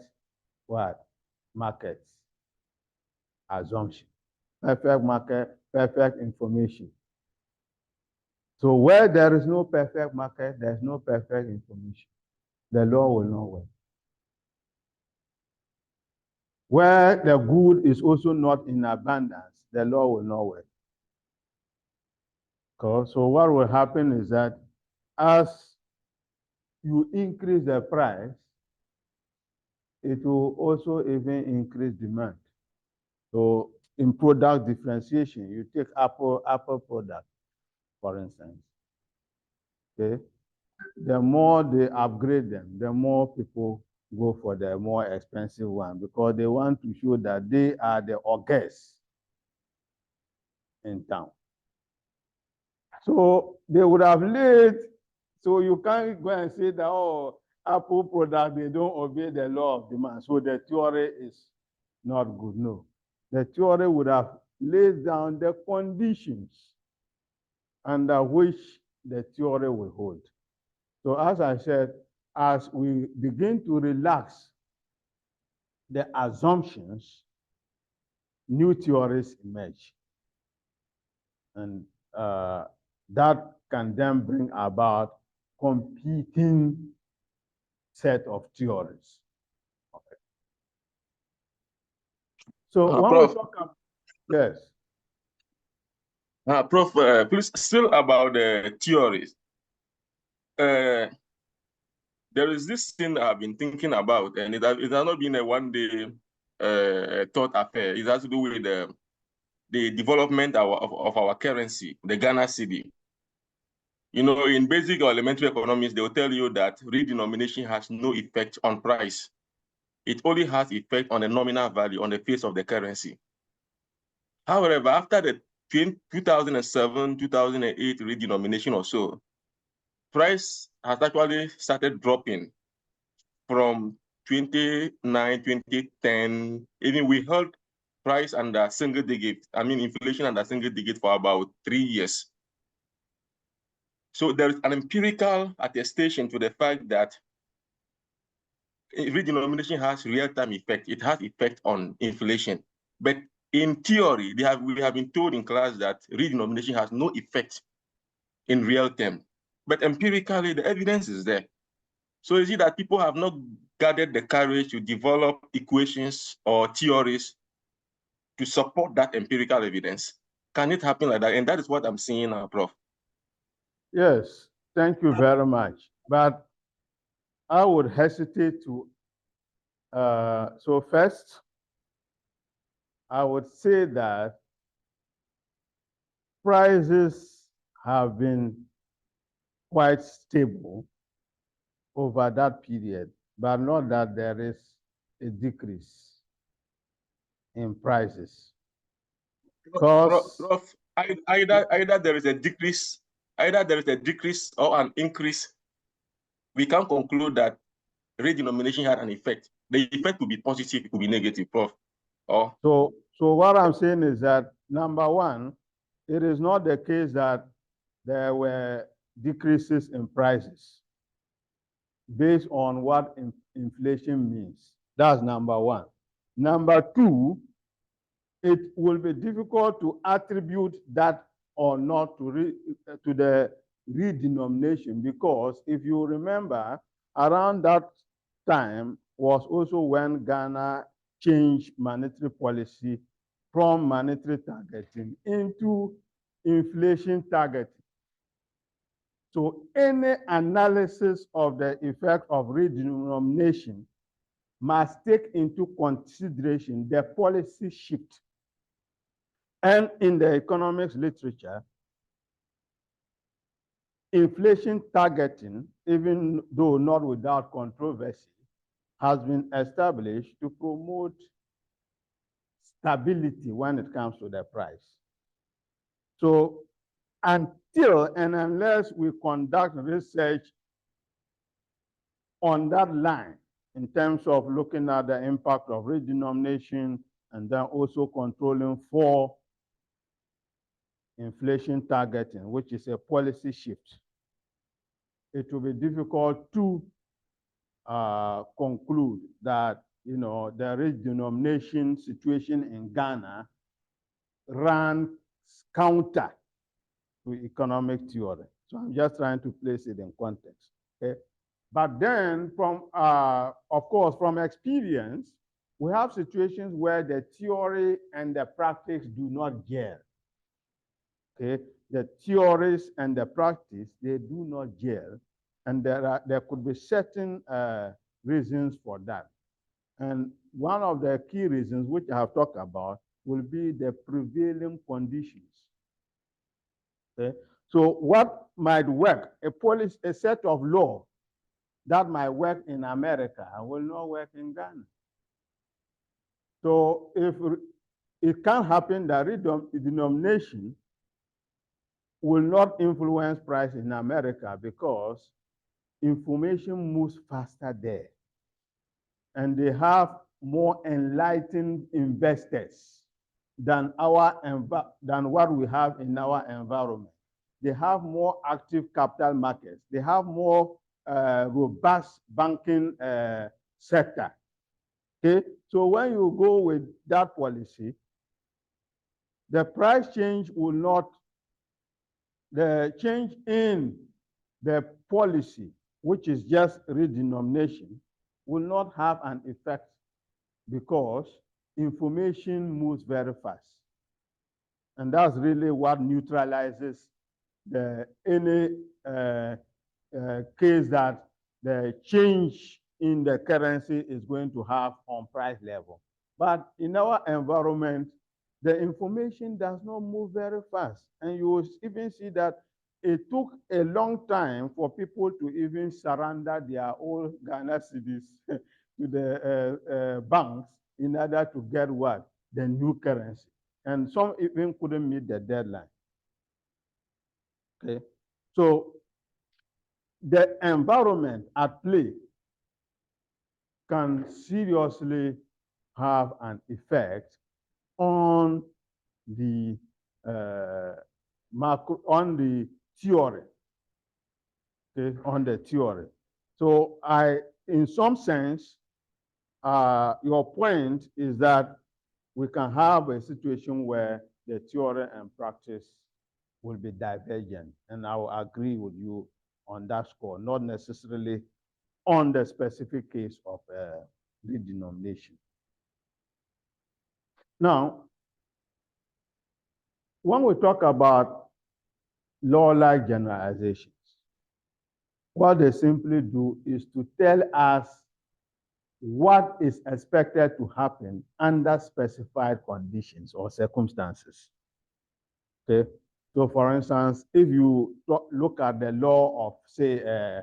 what? Market assumption. Perfect market, perfect information. So where there is no perfect market, there's no perfect information. The law will not work. Where the good is also not in abundance, the law will not work. So what will happen is that as you increase the price, it will also even increase demand. So in product differentiation, you take Apple product, for instance. Okay, the more they upgrade them, the more people go for the more expensive one because they want to show that they are the augurs in town. So they would have laid, so you can't go and say that, oh, Apple product, they don't obey the law of demand. So the theory is not good. No. The theory would have laid down the conditions under which the theory will hold. So as I said, as we begin to relax the assumptions, new theories emerge. And that can then bring about competing set of theories. Okay. So when Prof, we talk about, yes. Prof, please, still about the theories. There is this thing I've been thinking about, and it has not been a one-day thought affair. It has to do with the development of our currency, the Ghana cedi. You know, in basic or elementary economics, they will tell you that redenomination has no effect on price. It only has effect on the nominal value, on the face of the currency. However, after the 2007, 2008 redenomination or so, price has actually started dropping from 2009, 2010. Even we held price under single digit, inflation under single digit for about 3 years. So there is an empirical attestation to the fact that redenomination has real-time effect. It has effect on inflation. But in theory, we have been told in class that redenomination has no effect in real terms. But empirically, the evidence is there. So is it that people have not gathered the courage to develop equations or theories to support that empirical evidence? Can it happen like that? And that is what I'm seeing now, Prof. Yes, thank you very much. But I would hesitate to, so first, I would say that prices have been quite stable over that period, but not that there is a decrease in prices. Prof, either there is a decrease, or an increase. We can conclude that redenomination had an effect. The effect could be positive, it could be negative, Prof. So what I'm saying is that number one, it is not the case that there were decreases in prices based on what inflation means. That's number one. Number two, it will be difficult to attribute that or not to the redenomination, because if you remember, around that time was also when Ghana changed monetary policy from monetary targeting into inflation targeting. So any analysis of the effect of redenomination must take into consideration the policy shift. And in the economics literature, inflation targeting, even though not without controversy, has been established to promote stability when it comes to the price. So until and unless we conduct research on that line, in terms of looking at the impact of redenomination and then also controlling for inflation targeting, which is a policy shift, it will be difficult to conclude that the redenomination situation in Ghana ran counter to economic theory. So I'm just trying to place it in context. Okay? But then, of course, from experience, we have situations where the theory and the practice do not gel. Okay, the theories and the practice, they do not gel, and there could be certain reasons for that. And one of the key reasons, which I have talked about, will be the prevailing conditions. Okay, so what might work, a set of law that might work in America will not work in Ghana. So if it can happen that redenomination will not influence price in America because information moves faster there. And they have more enlightened investors than what we have in our environment. They have more active capital markets. They have more robust banking sector. Okay, so when you go with that policy, the price change will not, the change in the policy, which is just redenomination, will not have an effect because information moves very fast. And that's really what neutralizes any case that the change in the currency is going to have on price level. But in our environment, the information does not move very fast. And you will even see that it took a long time for people to even surrender their old Ghana cedis to the banks in order to get what? The new currency. And some even couldn't meet the deadline. Okay, so the environment at play can seriously have an effect on the on the theory, okay, on the theory. So in some sense, your point is that we can have a situation where the theory and practice will be divergent, and I will agree with you on that score, not necessarily on the specific case of redenomination. Now, when we talk about law-like generalizations, what they simply do is to tell us what is expected to happen under specified conditions or circumstances. Okay, so for instance, if you look at the law of, say,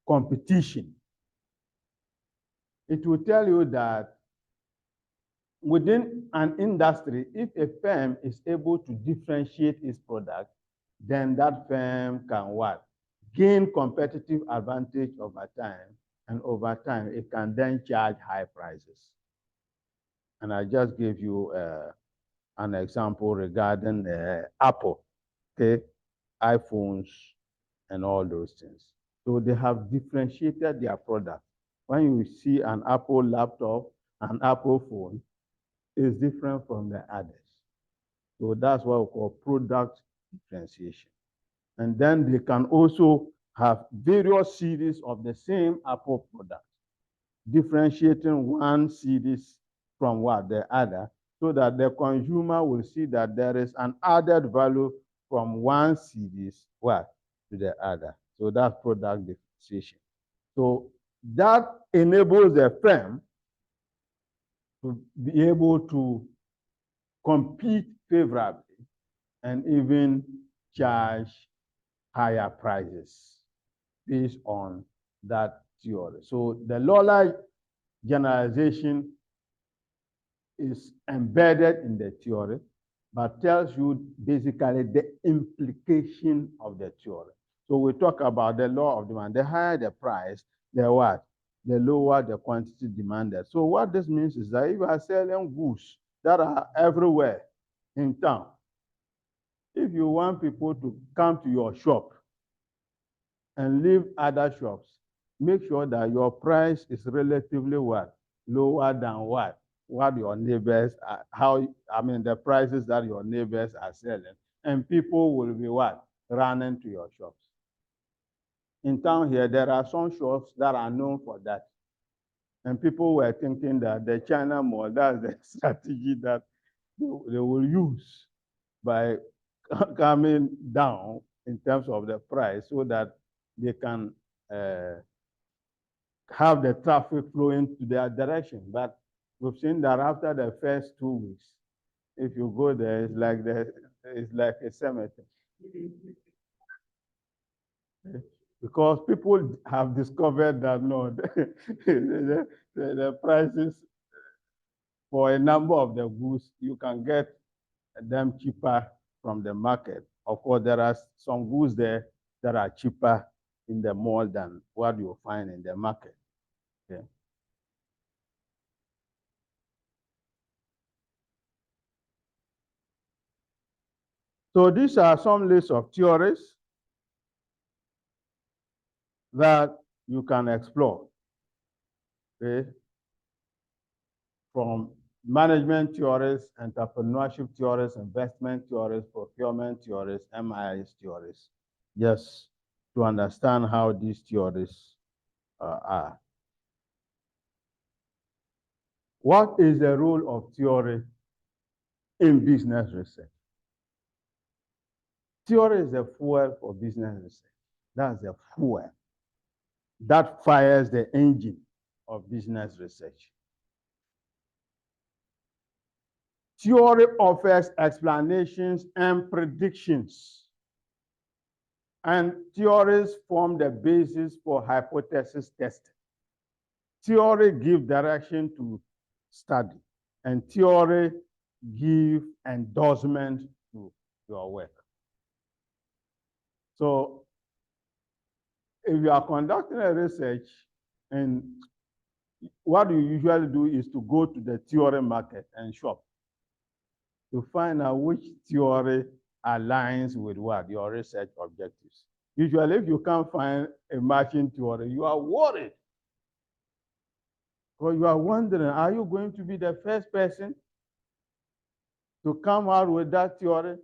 competition, it will tell you that within an industry, if a firm is able to differentiate its product, then that firm can what? Gain competitive advantage over time, and over time, it can then charge high prices. And I just gave you an example regarding Apple, okay, iPhones, and all those things. So they have differentiated their product. When you see an Apple laptop, an Apple phone, is different from the others. So that's what we call product differentiation. And then they can also have various series of the same Apple product, differentiating one series from what the other, so that the consumer will see that there is an added value from one series what to the other. So that's product differentiation. So that enables the firm to be able to compete favorably and even charge higher prices based on that theory. So the Lawler generalization is embedded in the theory, but tells you basically the implication of the theory. So we talk about the law of demand. The higher the price, the what? The lower the quantity demanded. So what this means is that if you are selling goods that are everywhere in town, if you want people to come to your shop and leave other shops, make sure that your price is relatively what? Lower than what your neighbors are, the prices that your neighbors are selling, and people will be what? Running to your shops. In town here, there are some shops that are known for that. And people were thinking that the China Mall, that's the strategy that they will use by coming down in terms of the price so that they can have the traffic flowing to their direction. But we've seen that after the first 2 weeks, if you go there, it's like a cemetery. Because people have discovered that no, the prices for a number of the goods, you can get them cheaper from the market. Of course, there are some goods there that are cheaper in the mall than what you find in the market. Okay. So these are some lists of theories that you can explore. Okay. From management theories, entrepreneurship theories, investment theories, procurement theories, MIS theories, just to understand how these theories are. What is the role of theory in business research? Theory is the fuel for business research. That's the fuel that fires the engine of business research. Theory offers explanations and predictions, and theories form the basis for hypothesis testing. Theory gives direction to study, and theory gives endorsement to your work. So if you are conducting a research, and what you usually do is to go to the theory market and shop to find out which theory aligns with what your research objectives. Usually, if you can't find a matching theory, you are worried. Or you are wondering, are you going to be the first person to come out with that theory?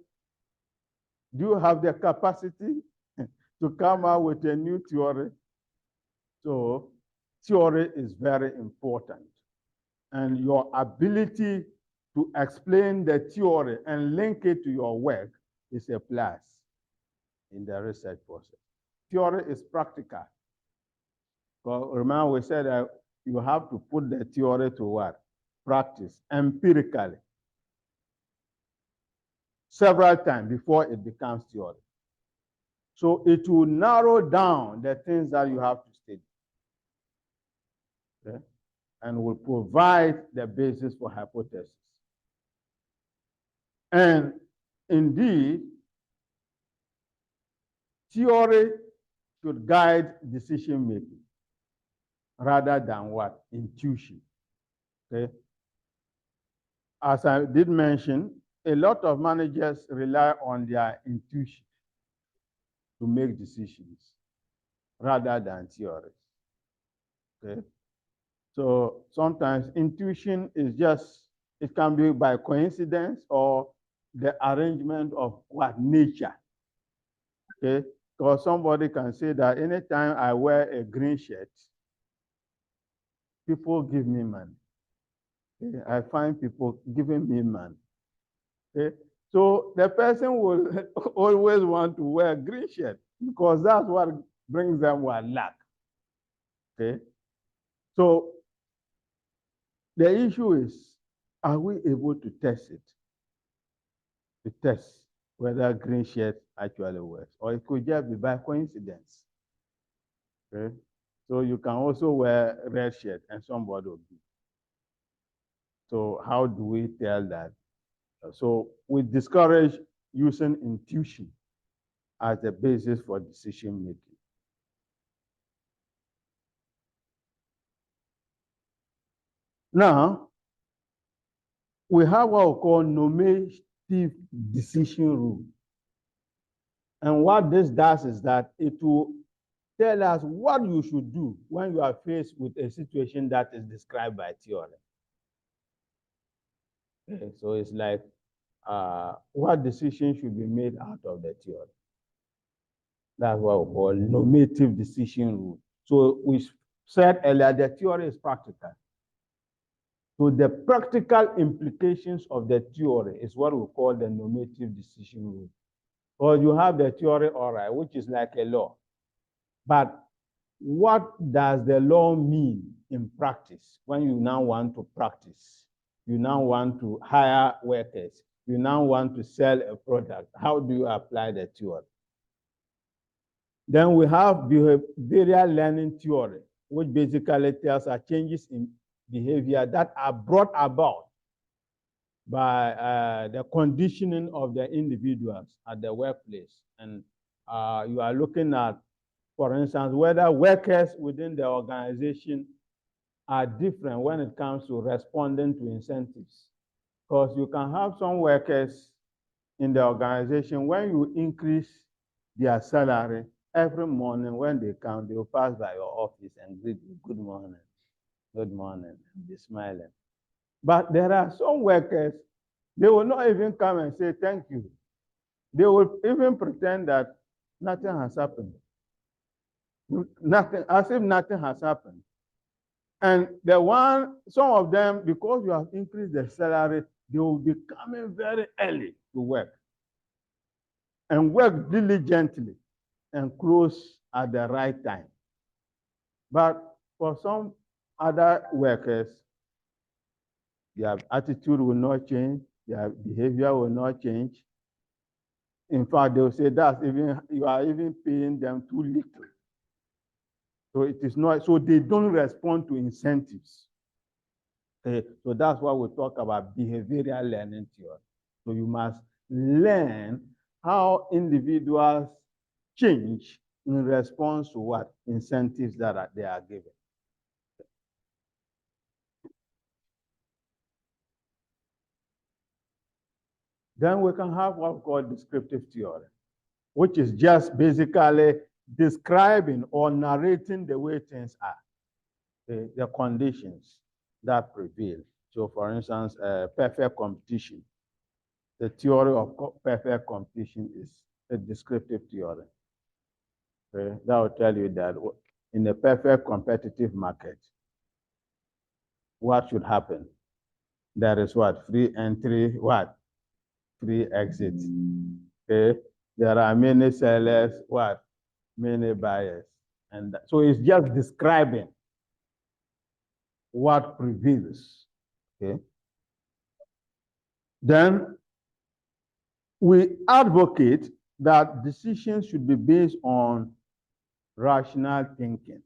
Do you have the capacity to come out with a new theory? So theory is very important. And your ability to explain the theory and link it to your work is a plus in the research process. Theory is practical. So remember, we said that you have to put the theory to what? Practice empirically several times before it becomes theory. So it will narrow down the things that you have to study. Okay? And will provide the basis for hypothesis. And indeed, theory should guide decision making rather than what? Intuition. Okay? As I did mention, a lot of managers rely on their intuition to make decisions rather than theories. Okay. So sometimes intuition is just, it can be by coincidence or the arrangement of what nature. Okay. Because somebody can say that anytime I wear a green shirt, people give me money. Okay? I find people giving me money. Okay? So the person will always want to wear a green shirt because that's what brings them what luck. Okay. So the issue is, are we able to test it? To test whether green shirt actually works, or it could just be by coincidence. Okay. So you can also wear red shirt and somebody will be. So how do we tell that? So we discourage using intuition as the basis for decision making. Now, we have what we call normative decision rule. And what this does is that it will tell us what you should do when you are faced with a situation that is described by theory. Okay, so it's like what decision should be made out of the theory. That's what we call normative decision rule. So we said earlier, the theory is practical. So the practical implications of the theory is what we call the normative decision rule. Or you have the theory, all right, which is like a law. But what does the law mean in practice when you now want to practice? You now want to hire workers. You now want to sell a product. How do you apply the theory? Then we have behavioral learning theory, which basically tells us changes in behavior that are brought about by the conditioning of the individuals at the workplace. And you are looking at, for instance, whether workers within the organization are different when it comes to responding to incentives. Because you can have some workers in the organization, when you increase their salary, every morning when they come, they will pass by your office and greet you, good morning, and be smiling. But there are some workers, they will not even come and say thank you. They will even pretend that nothing has happened. Nothing, as if nothing has happened. And some of them, because you have increased their salary, they will be coming very early to work and work diligently and close at the right time. But for some other workers, their attitude will not change, their behavior will not change. In fact, they will say that you are even paying them too little. So it is not, so they don't respond to incentives. Okay, so that's why we talk about behavioral learning theory. So you must learn how individuals change in response to what incentives that they are given. Then we can have what we call descriptive theory, which is just basically describing or narrating the way things are, the conditions that prevail. So for instance, perfect competition. The theory of perfect competition is a descriptive theory. Okay? That will tell you that in a perfect competitive market, what should happen? There is what? Free entry, what? Free exit. Okay? There are many sellers, what? Many buyers. And so it's just describing what prevails. Okay? Then we advocate that decisions should be based on rational thinking.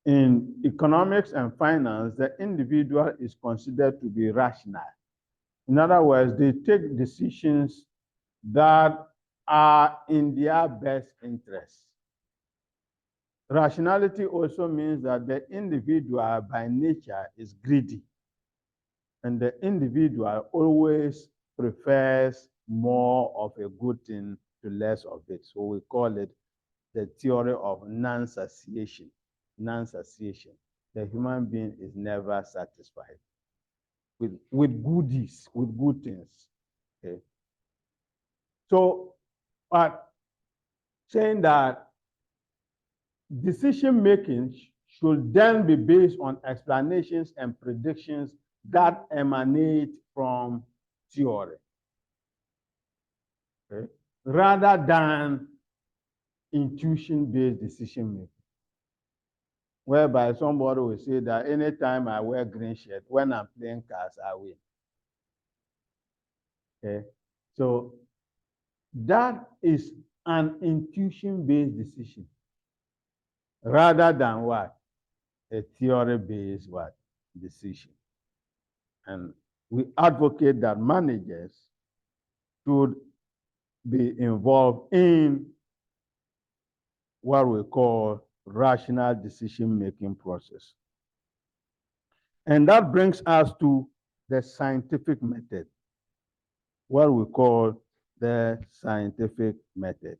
In economics and finance, the individual is considered to be rational. In other words, they take decisions that are in their best interest. Rationality also means that the individual by nature is greedy. And the individual always prefers more of a good thing to less of it. So we call it the theory of non-satiation. Non-satiation. The human being is never satisfied with goodies, with good things. Okay. So, but saying that decision making should then be based on explanations and predictions that emanate from theory, okay, rather than intuition-based decision making, whereby somebody will say that anytime I wear green shirt, when I'm playing cards, I win. Okay, so that is an intuition-based decision, rather than what? A theory-based what? Decision. And we advocate that managers should be involved in what we call rational decision-making process. And that brings us to the scientific method, what we call the scientific method.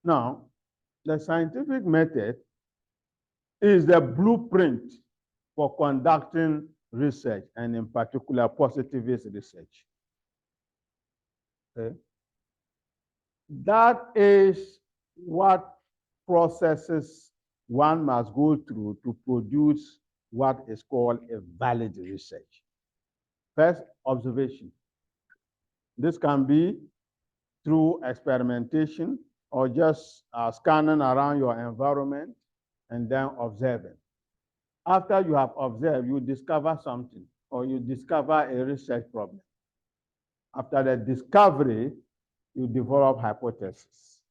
Now, the scientific method is the blueprint for conducting research, and in particular, positivist research. Okay? That is what processes one must go through to produce what is called a valid research. First, observation. This can be through experimentation or just scanning around your environment and then observing. After you have observed, you discover something or you discover a research problem. After the discovery, you develop hypotheses,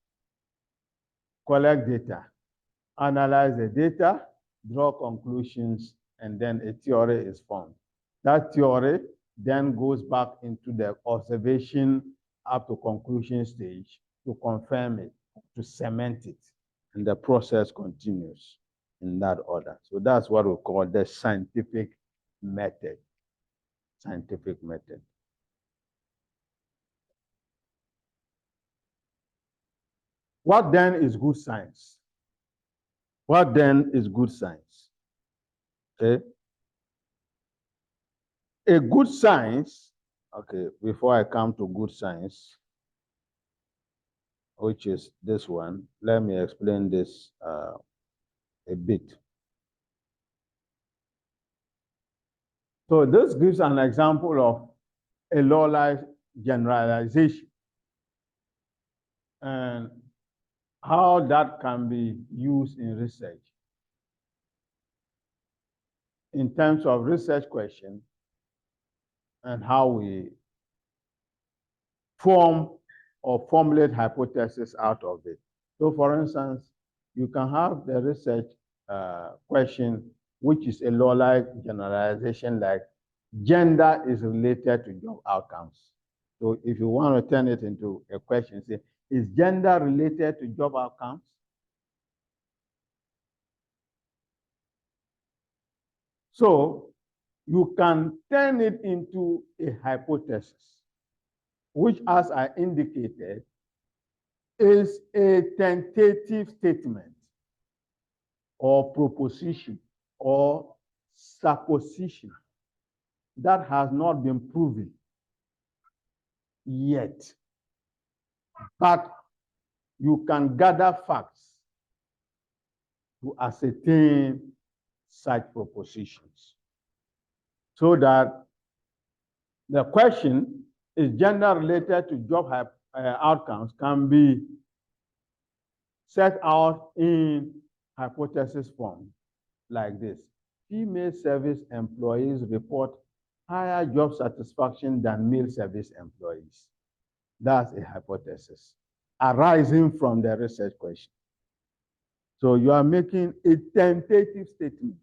collect data, analyze the data, draw conclusions, and then a theory is formed. That theory then goes back into the observation up to conclusion stage to confirm it, to cement it, and the process continues in that order. So that's what we call the scientific method. Scientific method. What then is good science? What then is good science? Okay. A good science, okay, before I come to good science, which is this one, let me explain this a bit. So this gives an example of a law-like generalization and how that can be used in research. In terms of research question and how we form or formulate hypotheses out of it. So for instance, you can have the research question, which is a law-like generalization like gender is related to job outcomes. So if you want to turn it into a question, say, is gender related to job outcomes? So you can turn it into a hypothesis, which, as I indicated, is a tentative statement or proposition or supposition that has not been proven yet. But you can gather facts to ascertain such propositions. So that the question, is gender related to job outcomes, can be set out in hypothesis form like this. Female service employees report higher job satisfaction than male service employees. That's a hypothesis arising from the research question. So you are making a tentative statement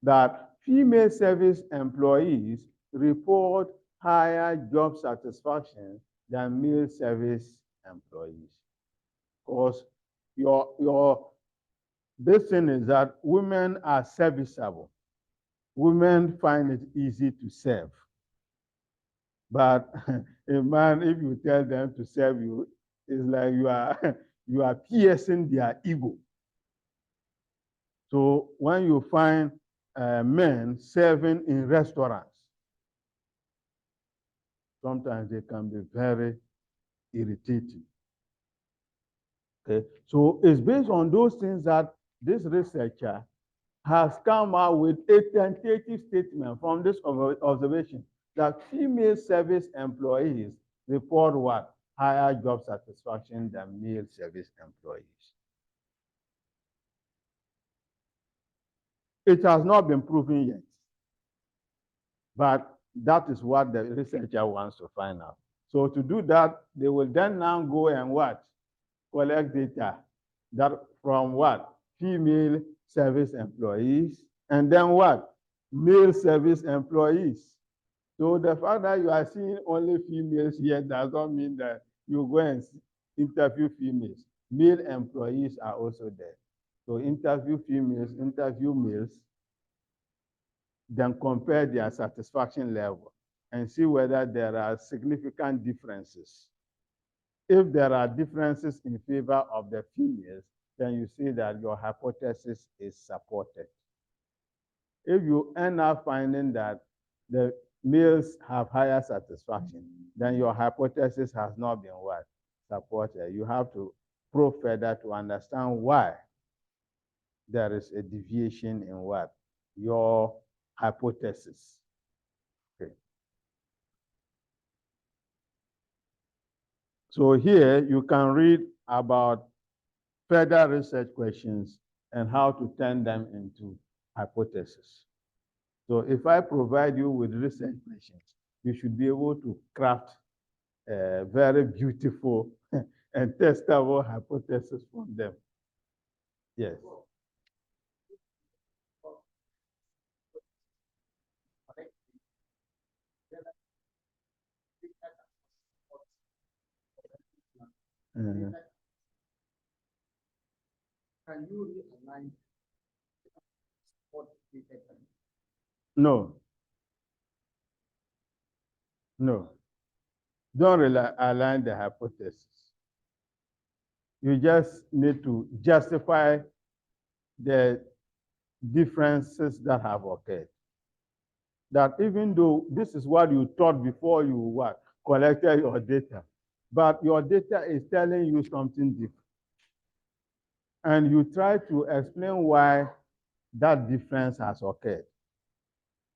that female service employees report higher job satisfaction than male service employees. Because this thing is that women are serviceable. women find it easy to serve. But a man, if you tell them to serve you, it's like you are piercing their ego. So when you find men serving in restaurants, sometimes they can be very irritating. Okay, so it's based on those things that this researcher has come out with a tentative statement from this observation that female service employees report what? Higher job satisfaction than male service employees. It has not been proven yet, but that is what the researcher wants to find out. So to do that, they will then now go and what? Collect data that from what? Female service employees, and then what? Male service employees. So the fact that you are seeing only females here does not mean that you go and interview females. Male employees are also there. So interview females, interview males, then compare their satisfaction level and see whether there are significant differences. If there are differences in favor of the females, then you see that your hypothesis is supported. If you end up finding that the males have higher satisfaction, then your hypothesis has not been what? Supported. You have to probe further to understand why there is a deviation in what? Your hypothesis. Okay. So here you can read about further research questions and how to turn them into hypotheses. So if I provide you with research questions, you should be able to craft a very beautiful and testable hypothesis from them. Yes. Can you realign what data? No. No. Don't align the hypothesis. You just need to justify the differences that have occurred. That even though this is what you thought before you what, collected your data, but your data is telling you something different. And you try to explain why that difference has occurred.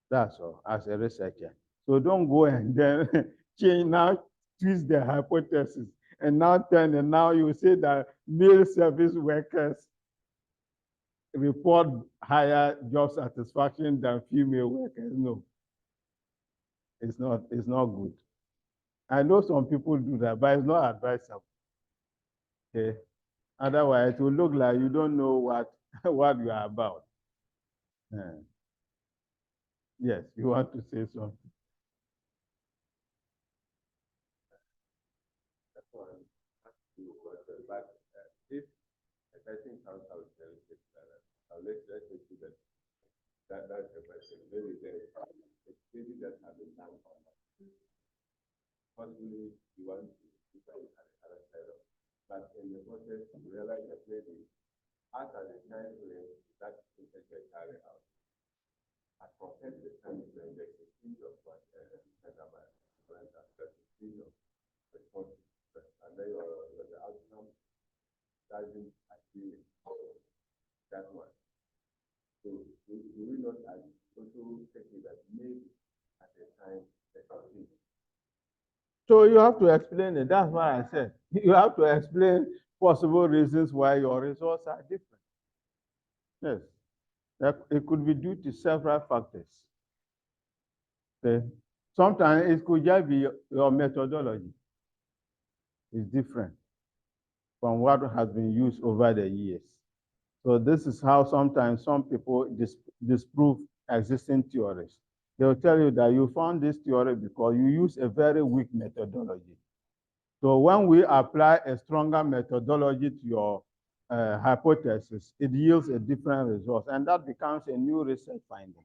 That's all, as a researcher. So don't go and then change now, twist the hypothesis, and now turn, and now you say that male service workers report higher job satisfaction than female workers. No, it's not good. I know some people do that, but it's not advisable. Okay. Otherwise, it will look like you don't know what you are about. Yes, you want to say something. That's what I'm asking you. But if a person comes out and says, let's see that's the question. Maybe there is a study that has been done on that. Possibly you want to look at the other side of it. But in the process, you realize that maybe after the time frame that research was carried out, as compared to the time frame, the exchange of what response, and then the outcome doesn't agree that one. So do we not also take it that maybe at the time the company? So you have to explain it. That's what I said. You have to explain possible reasons why your results are different. Yes. It could be due to several factors. Okay. Sometimes it could just be your methodology is different from what has been used over the years. So this is how sometimes some people disprove existing theories. They'll tell you that you found this theory because you use a very weak methodology. So when we apply a stronger methodology to your hypothesis, it yields a different result, and that becomes a new research finding.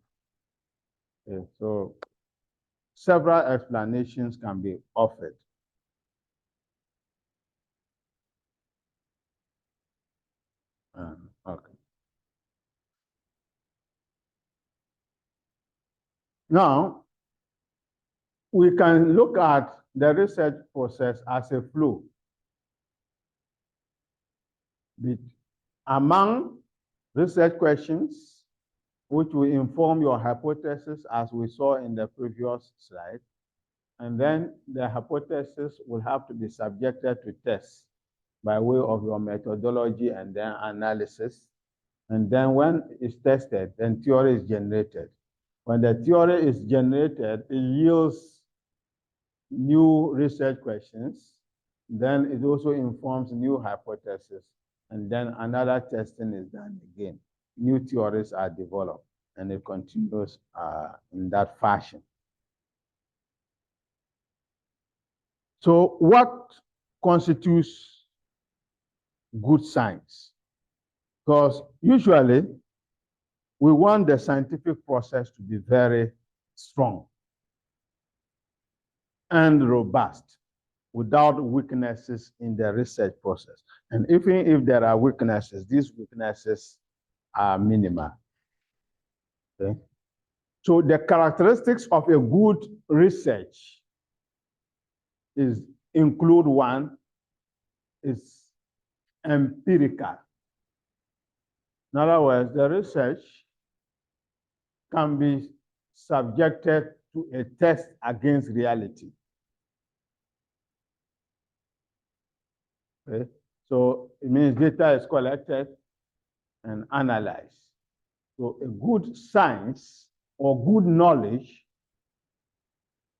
Okay, so several explanations can be offered. Okay. Now, we can look at the research process as a flow. Among research questions, which will inform your hypothesis, as we saw in the previous slide, and then the hypothesis will have to be subjected to tests by way of your methodology and then analysis. And then when it's tested, then theory is generated. When the theory is generated, it yields new research questions. Then it also informs new hypotheses. And then another testing is done again. New theories are developed, and it continues in that fashion. So what constitutes good science? Because usually we want the scientific process to be very strong and robust without weaknesses in the research process. And even if there are weaknesses, these weaknesses are minimal. Okay? So the characteristics of a good research include one is empirical. In other words, the research can be subjected to a test against reality. Okay? So it means data is collected and analyzed. So a good science or good knowledge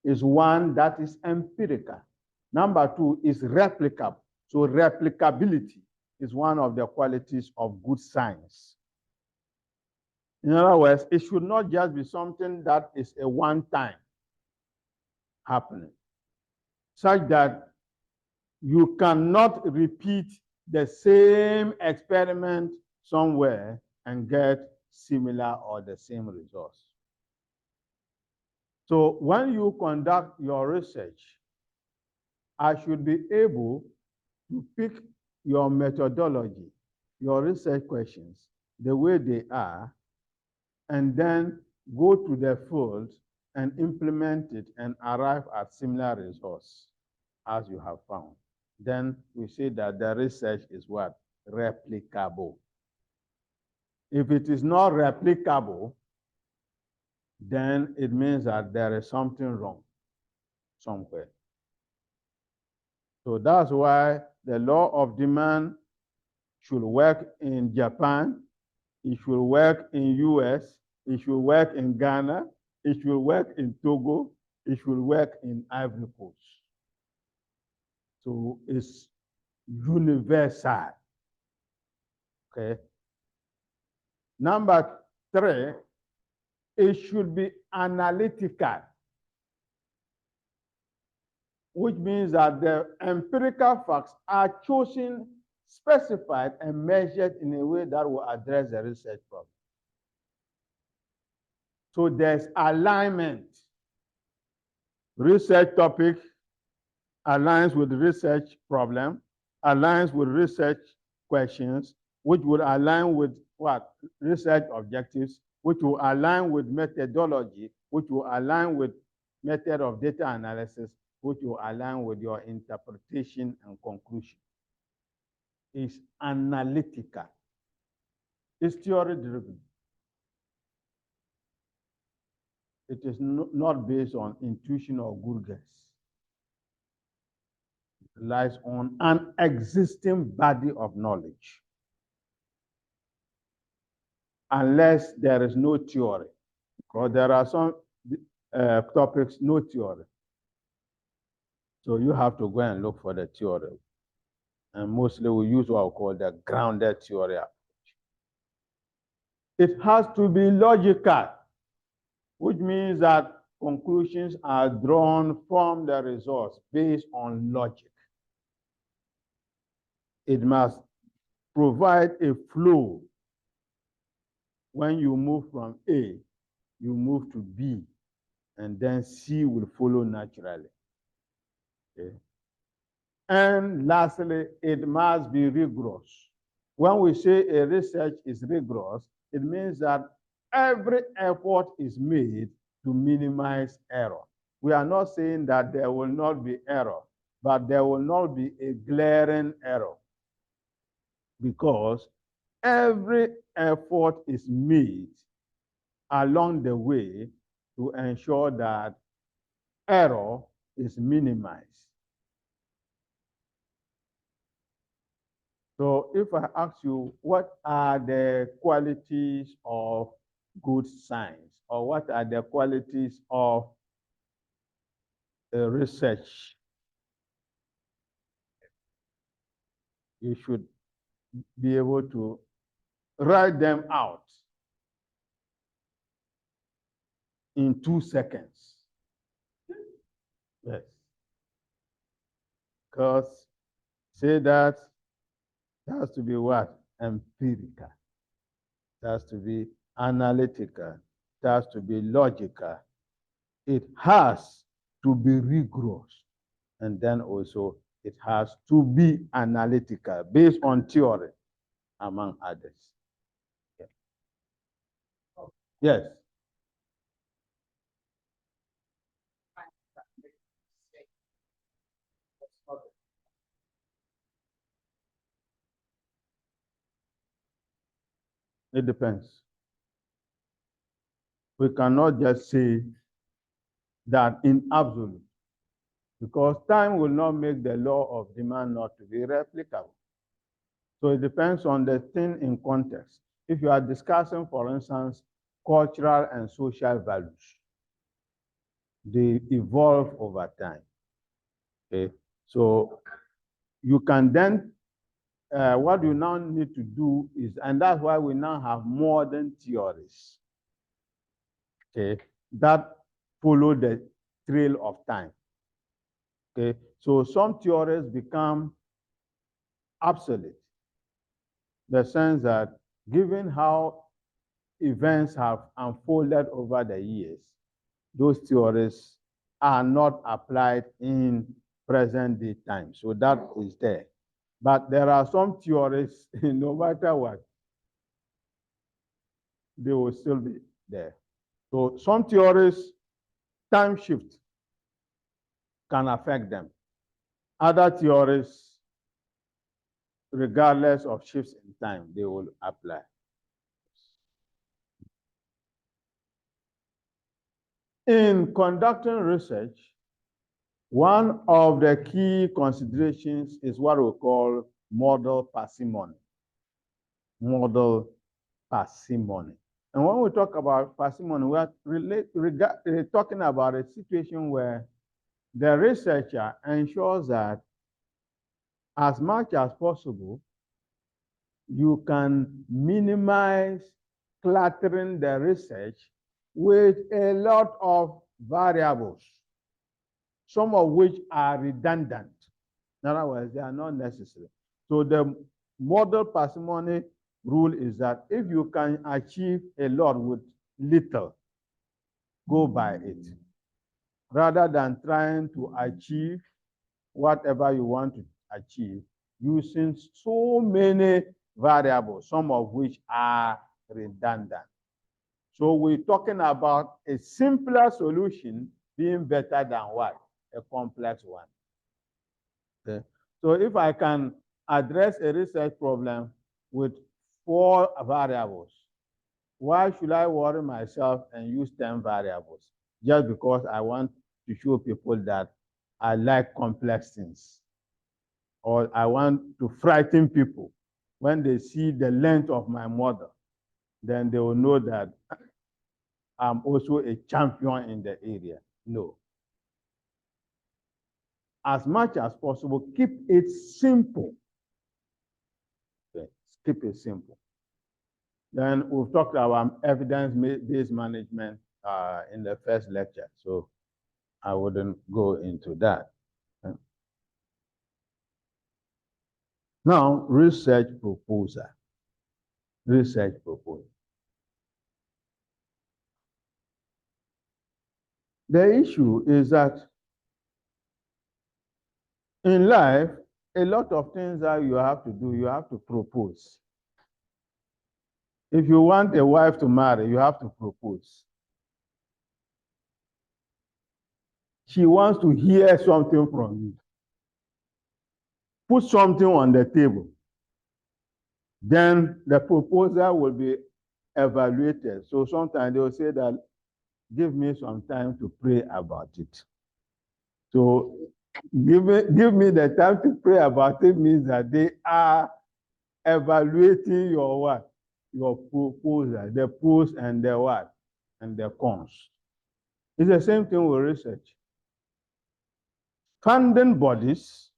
is one that is empirical. Number two is replicable. So replicability is one of the qualities of good science. In other words, it should not just be something that is a one-time happening, such that you cannot repeat the same experiment somewhere and get similar or the same results. So when you conduct your research, I should be able to pick your methodology, your research questions, the way they are, and then go to the field and implement it and arrive at similar results as you have found. Then we say that the research is what? Replicable. If it is not replicable, then it means that there is something wrong somewhere. So that's why the law of demand should work in Japan, it should work in US, it should work in Ghana, it should work in Togo, it should work in Ivory Coast. So it's universal. Okay. Number three, it should be analytical, which means that the empirical facts are chosen, specified, and measured in a way that will address the research problem. So there's alignment. Research topic aligns with research problem, aligns with research questions, which would align with what? Research objectives, which will align with methodology, which will align with method of data analysis, which will align with your interpretation and conclusion. It's analytical. It's theory-driven. It is not based on intuition or good guess. It relies on an existing body of knowledge. Unless there is no theory, because there are some topics, no theory. So you have to go and look for the theory. And mostly we use what we call the grounded theory approach. It has to be logical, which means that conclusions are drawn from the results based on logic. It must provide a flow. When you move from A, you move to B, and then C will follow naturally. Okay. And lastly, it must be rigorous. When we say a research is rigorous, it means that every effort is made to minimize error. We are not saying that there will not be error, but there will not be a glaring error, because every effort is made along the way to ensure that error is minimized. So if I ask you, what are the qualities of good science, or what are the qualities of research, you should be able to write them out in 2 seconds. Yes. Because say that it has to be what? Empirical. It has to be analytical. It has to be logical. It has to be rigorous. And then also it has to be analytical based on theory, among others. Yeah. Yes. It depends. We cannot just say that in absolute, because time will not make the law of demand not to be replicable. So it depends on the thing in context. If you are discussing, for instance, cultural and social values, they evolve over time. Okay, so you can then, what you now need to do is, and that's why we now have modern theories, okay, that follow the trail of time. Okay, so some theories become obsolete, the sense that given how events have unfolded over the years, those theories are not applied in present day time. So that is there. But there are some theories, no matter what, they will still be there. So some theories, time shift can affect them. Other theories, regardless of shifts in time, they will apply. In conducting research, one of the key considerations is what we call model parsimony. Model parsimony. And when we talk about parsimony, we are talking about a situation where the researcher ensures that as much as possible, you can minimize cluttering the research with a lot of variables, some of which are redundant. In other words, they are not necessary. So the model parsimony rule is that if you can achieve a lot with little, go by it, rather than trying to achieve whatever you want to achieve using so many variables, some of which are redundant. So we're talking about a simpler solution being better than what? A complex one. Okay. So if I can address a research problem with 4 variables, why should I worry myself and use 10 variables? Just because I want to show people that I like complex things, or I want to frighten people. When they see the length of my model, then they will know that I'm also a champion in the area. No. As much as possible, keep it simple. Okay. Keep it simple. Then we've talked about evidence-based management in the first lecture, so I wouldn't go into that. Okay. Now, research proposal. Research proposal. The issue is that in life, a lot of things that you have to do, you have to propose. If you want a wife to marry, you have to propose. She wants to hear something from you. Put something on the table. Then the proposal will be evaluated. So sometimes they will say that, give me some time to pray about it. So give me the time to pray about it means that they are evaluating your what? Your proposal, the pros and the what? And the cons. It's the same thing with research. Funding bodies,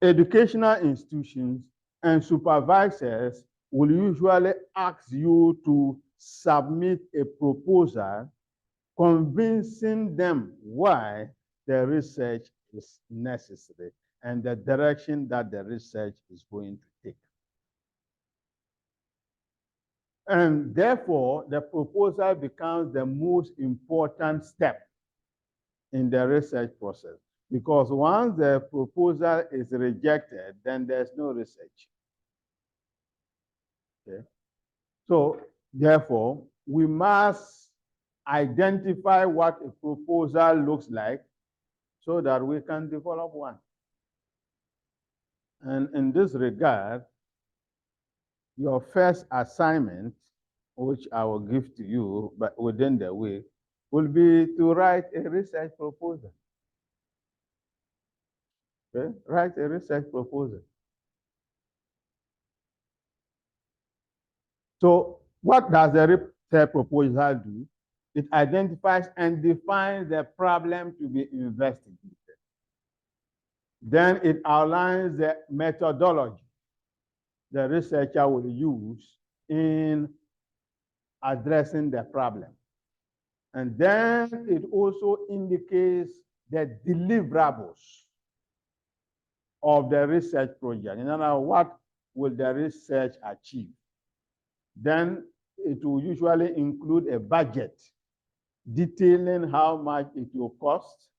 educational institutions, and supervisors will usually ask you to submit a proposal convincing them why the research is necessary and the direction that the research is going to take. And therefore, the proposal becomes the most important step in the research process. Because once the proposal is rejected, then there's no research. Okay? So, therefore, we must identify what a proposal looks like so that we can develop one. And in this regard, your first assignment, which I will give to you but within the week, will be to write a research proposal. Okay? Write a research proposal. So what does the research proposal do? It identifies and defines the problem to be investigated. Then it outlines the methodology the researcher will use in addressing the problem. And then it also indicates the deliverables of the research project. In other words, what will the research achieve? Then it will usually include a budget detailing how much it will cost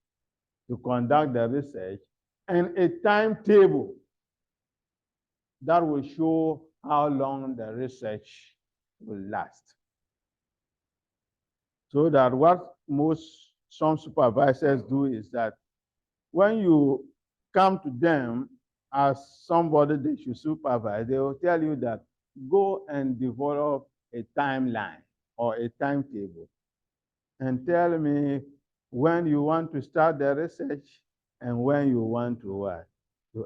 to conduct the research and a timetable that will show how long the research will last. So that what some supervisors do is that when you come to them as somebody they should supervise, they will tell you that go and develop a timeline or a timetable and tell me when you want to start the research and when you want to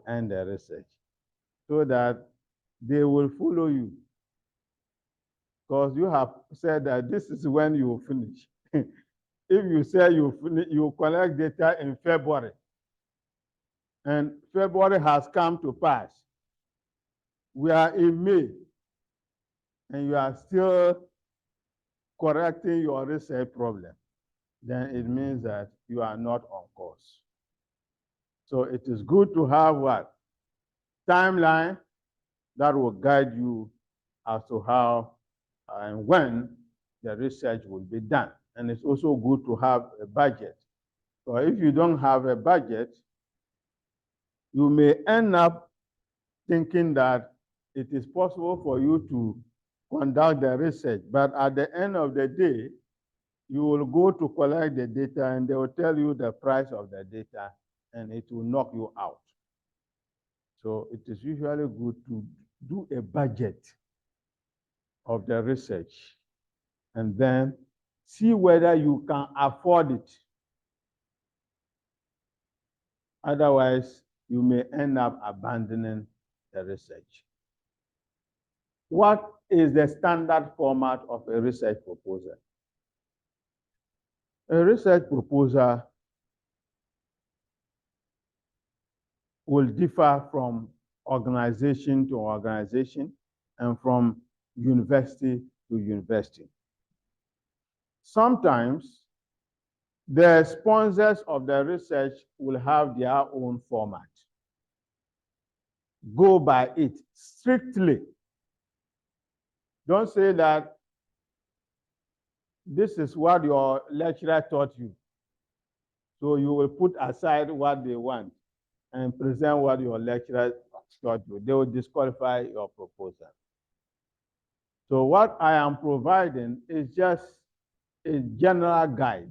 end the research, so that they will follow you. Because you have said that this is when you will finish. If you say you collect data in February, and February has come to pass, we are in May, and you are still correcting your research problem, then it means that you are not on course. So it is good to have what? Timeline that will guide you as to how and when the research will be done. And it's also good to have a budget. So if you don't have a budget, you may end up thinking that it is possible for you to conduct the research, but at the end of the day, you will go to collect the data and they will tell you the price of the data and it will knock you out. So it is usually good to do a budget of the research and then see whether you can afford it. Otherwise, you may end up abandoning the research. What is the standard format of a research proposal? A research proposal will differ from organization to organization and from university to university. Sometimes the sponsors of the research will have their own format. Go by it strictly. Don't say that this is what your lecturer taught you. So you will put aside what they want and present what your lecturer taught you. They will disqualify your proposal. So what I am providing is just a general guide.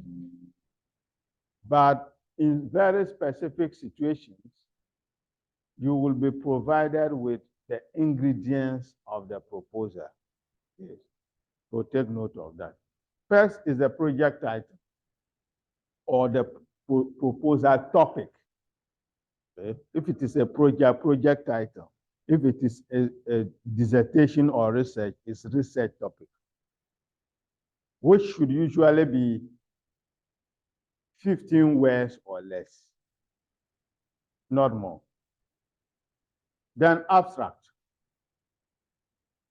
But in very specific situations, you will be provided with the ingredients of the proposal. Yes. So take note of that. First is the project title or the proposal topic. Okay. If it is a project title. If it is a dissertation or research, it's research topic, which should usually be 15 words or less, not more. Then abstract.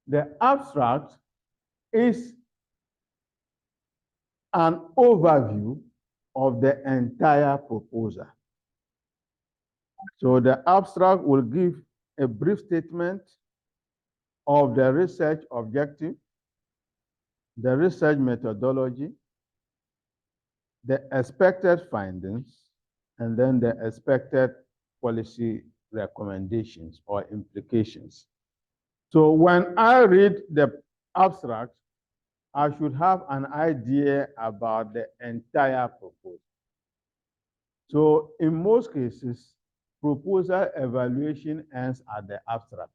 The abstract is an overview of the entire proposal. So the abstract will give a brief statement of the research objective, the research methodology, the expected findings, and then the expected policy recommendations or implications. So when I read the abstract, I should have an idea about the entire proposal. So in most cases, proposal evaluation ends at the abstract.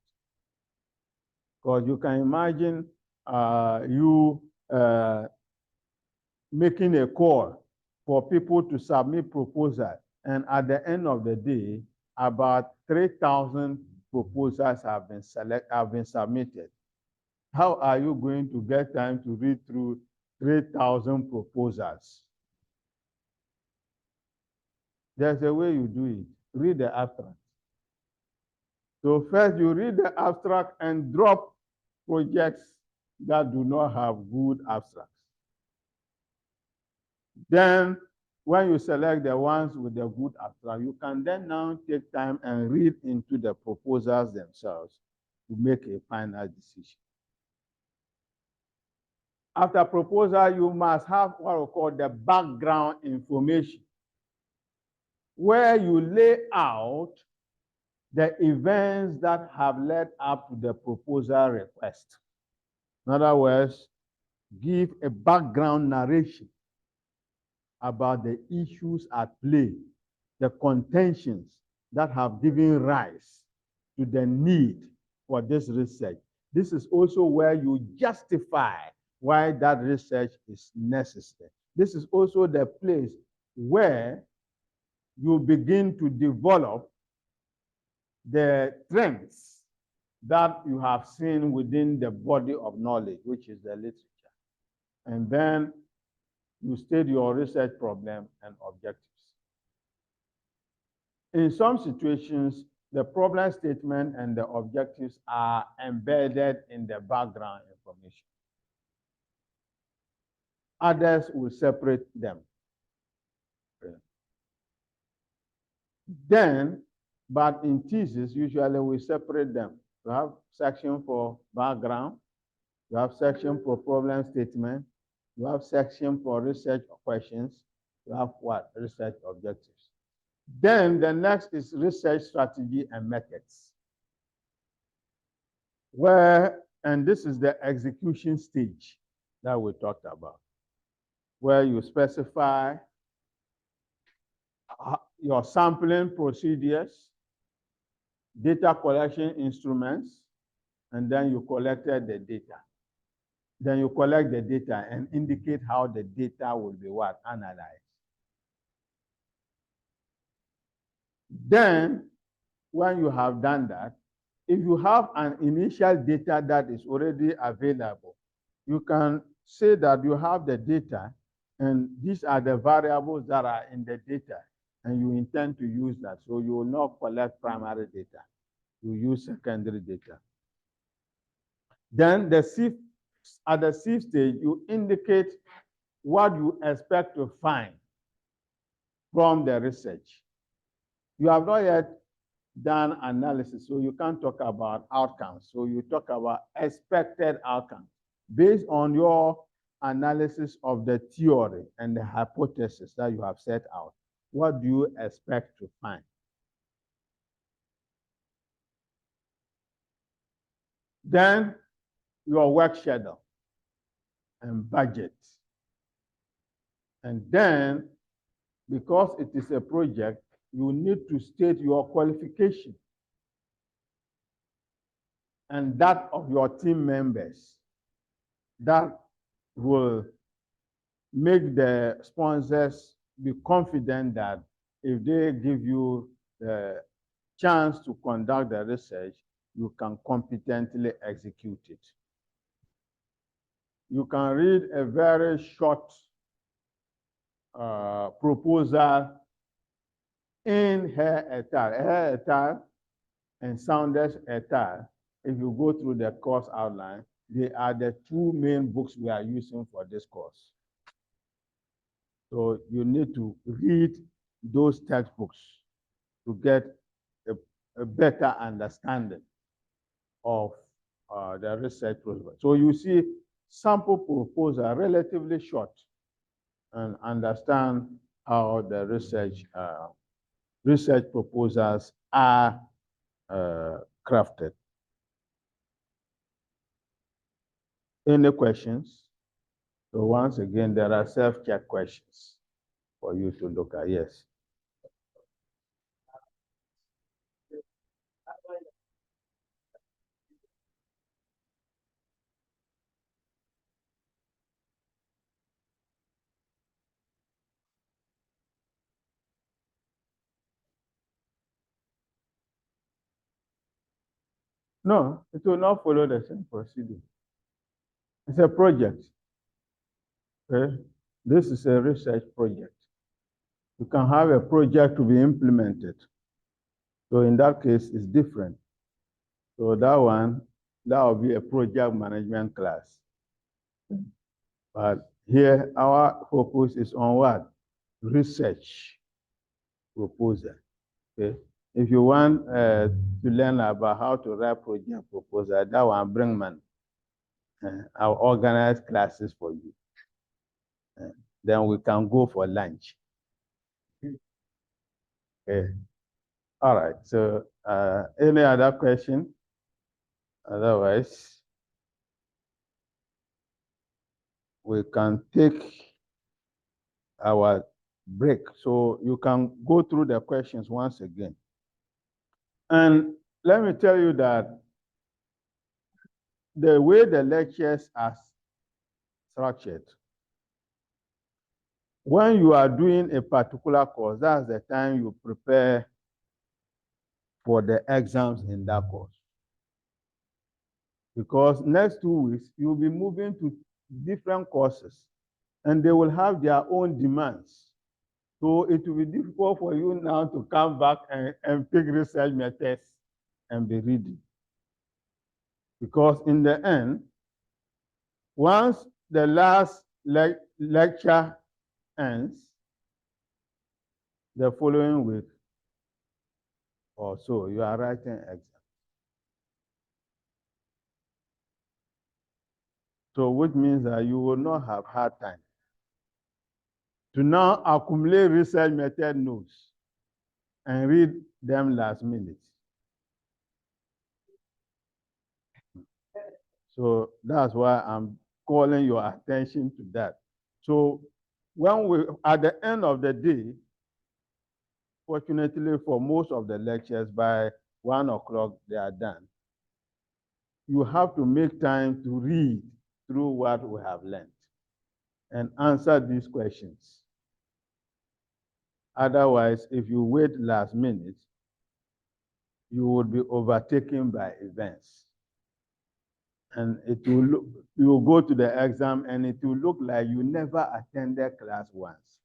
Because you can imagine you making a call for people to submit proposal, and at the end of the day, about 3,000 proposals have been submitted. How are you going to get time to read through 3,000 proposals? There's a way you do it. Read the abstract. So first you read the abstract and drop projects that do not have good abstracts. Then when you select the ones with the good abstract, you can then now take time and read into the proposals themselves to make a final decision. After proposal, you must have what we call the background information, where you lay out the events that have led up to the proposal request. In other words, give a background narration about the issues at play, the contentions that have given rise to the need for this research. This is also where you justify why that research is necessary. This is also the place where you begin to develop the trends that you have seen within the body of knowledge, which is the literature. And then you state your research problem and objectives. In some situations, the problem statement and the objectives are embedded in the background information. Others will separate them. Okay. Then, but in thesis, usually we separate them. You have section for background, you have section for problem statement, you have section for research questions, you have what? Research objectives. Then the next is research strategy and methods. And this is the execution stage that we talked about, where you specify your sampling procedures, data collection instruments, and then you collected the data. Then you collect the data and indicate how the data will be what? Analyzed. Then, when you have done that, if you have an initial data that is already available, you can say that you have the data and these are the variables that are in the data and you intend to use that. So you will not collect primary data. You use secondary data. Then at the sieve stage, you indicate what you expect to find from the research. You have not yet done analysis, so you can't talk about outcomes. So you talk about expected outcomes based on your analysis of the theory and the hypothesis that you have set out. what do you expect to find? Then your work schedule and budget. And then, because it is a project, you need to state your qualification and that of your team members. That will make the sponsors be confident that if they give you the chance to conduct the research, you can competently execute it. You can read a very short proposal in Hare et al. Hare et al. And Saunders et al. If you go through the course outline, they are the two main books we are using for this course. So you need to read those textbooks to get a better understanding of the research proposal. So you see sample proposal relatively short and understand how the research proposals are crafted. Any questions? So once again, there are self-check questions for you to look at. Yes. No, it will not follow the same procedure. It's a project. Okay? This is a research project. You can have a project to be implemented. So in that case, it's different. So that will be a project management class. But here, our focus is on what? Research proposal. Okay? If you want to learn about how to write project proposal, that one bring money. I'll organize classes for you. Then we can go for lunch. Okay. All right. So any other question? Otherwise, we can take our break. So you can go through the questions once again. And let me tell you that the way the lectures are structured, when you are doing a particular course, that's the time you prepare for the exams in that course. Because next 2 weeks, you'll be moving to different courses and they will have their own demands. So it will be difficult for you now to come back and pick research methods and be reading. Because in the end, once the last lecture ends, the following week or so, you are writing exam. So which means that you will not have hard time to now accumulate research method notes and read them last minute. So that's why I'm calling your attention to that. So when we, at the end of the day, fortunately for most of the lectures, by 1 o'clock, they are done. You have to make time to read through what we have learned and answer these questions. Otherwise, if you wait last minute, you would be overtaken by events. And it will look, you will go to the exam and it will look like you never attended class once.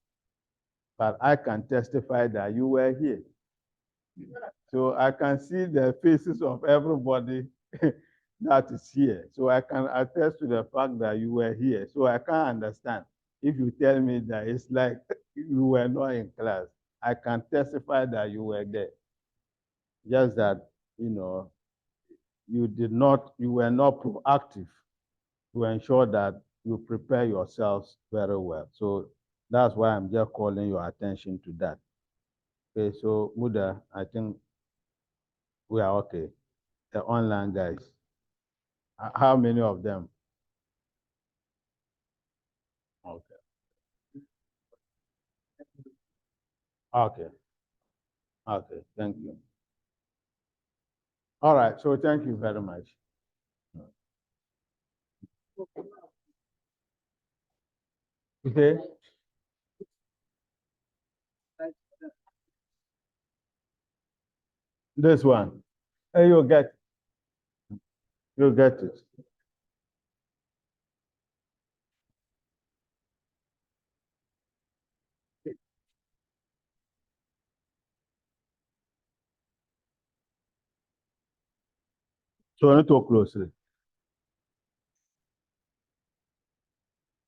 But I can testify that you were here. So I can see the faces of everybody that is here. So I can attest to the fact that you were here. So I can't understand. If you tell me that it's like you were not in class, I can testify that you were there. Just that, you know, you were not proactive to ensure that you prepare yourselves very well. So that's why I'm just calling your attention to that. Okay, so Muda, I think we are okay. The online guys. How many of them? Okay. Okay. Okay, thank you. All right, so thank you very much. Okay. This one. Hey, you'll get it. So I need to talk closely.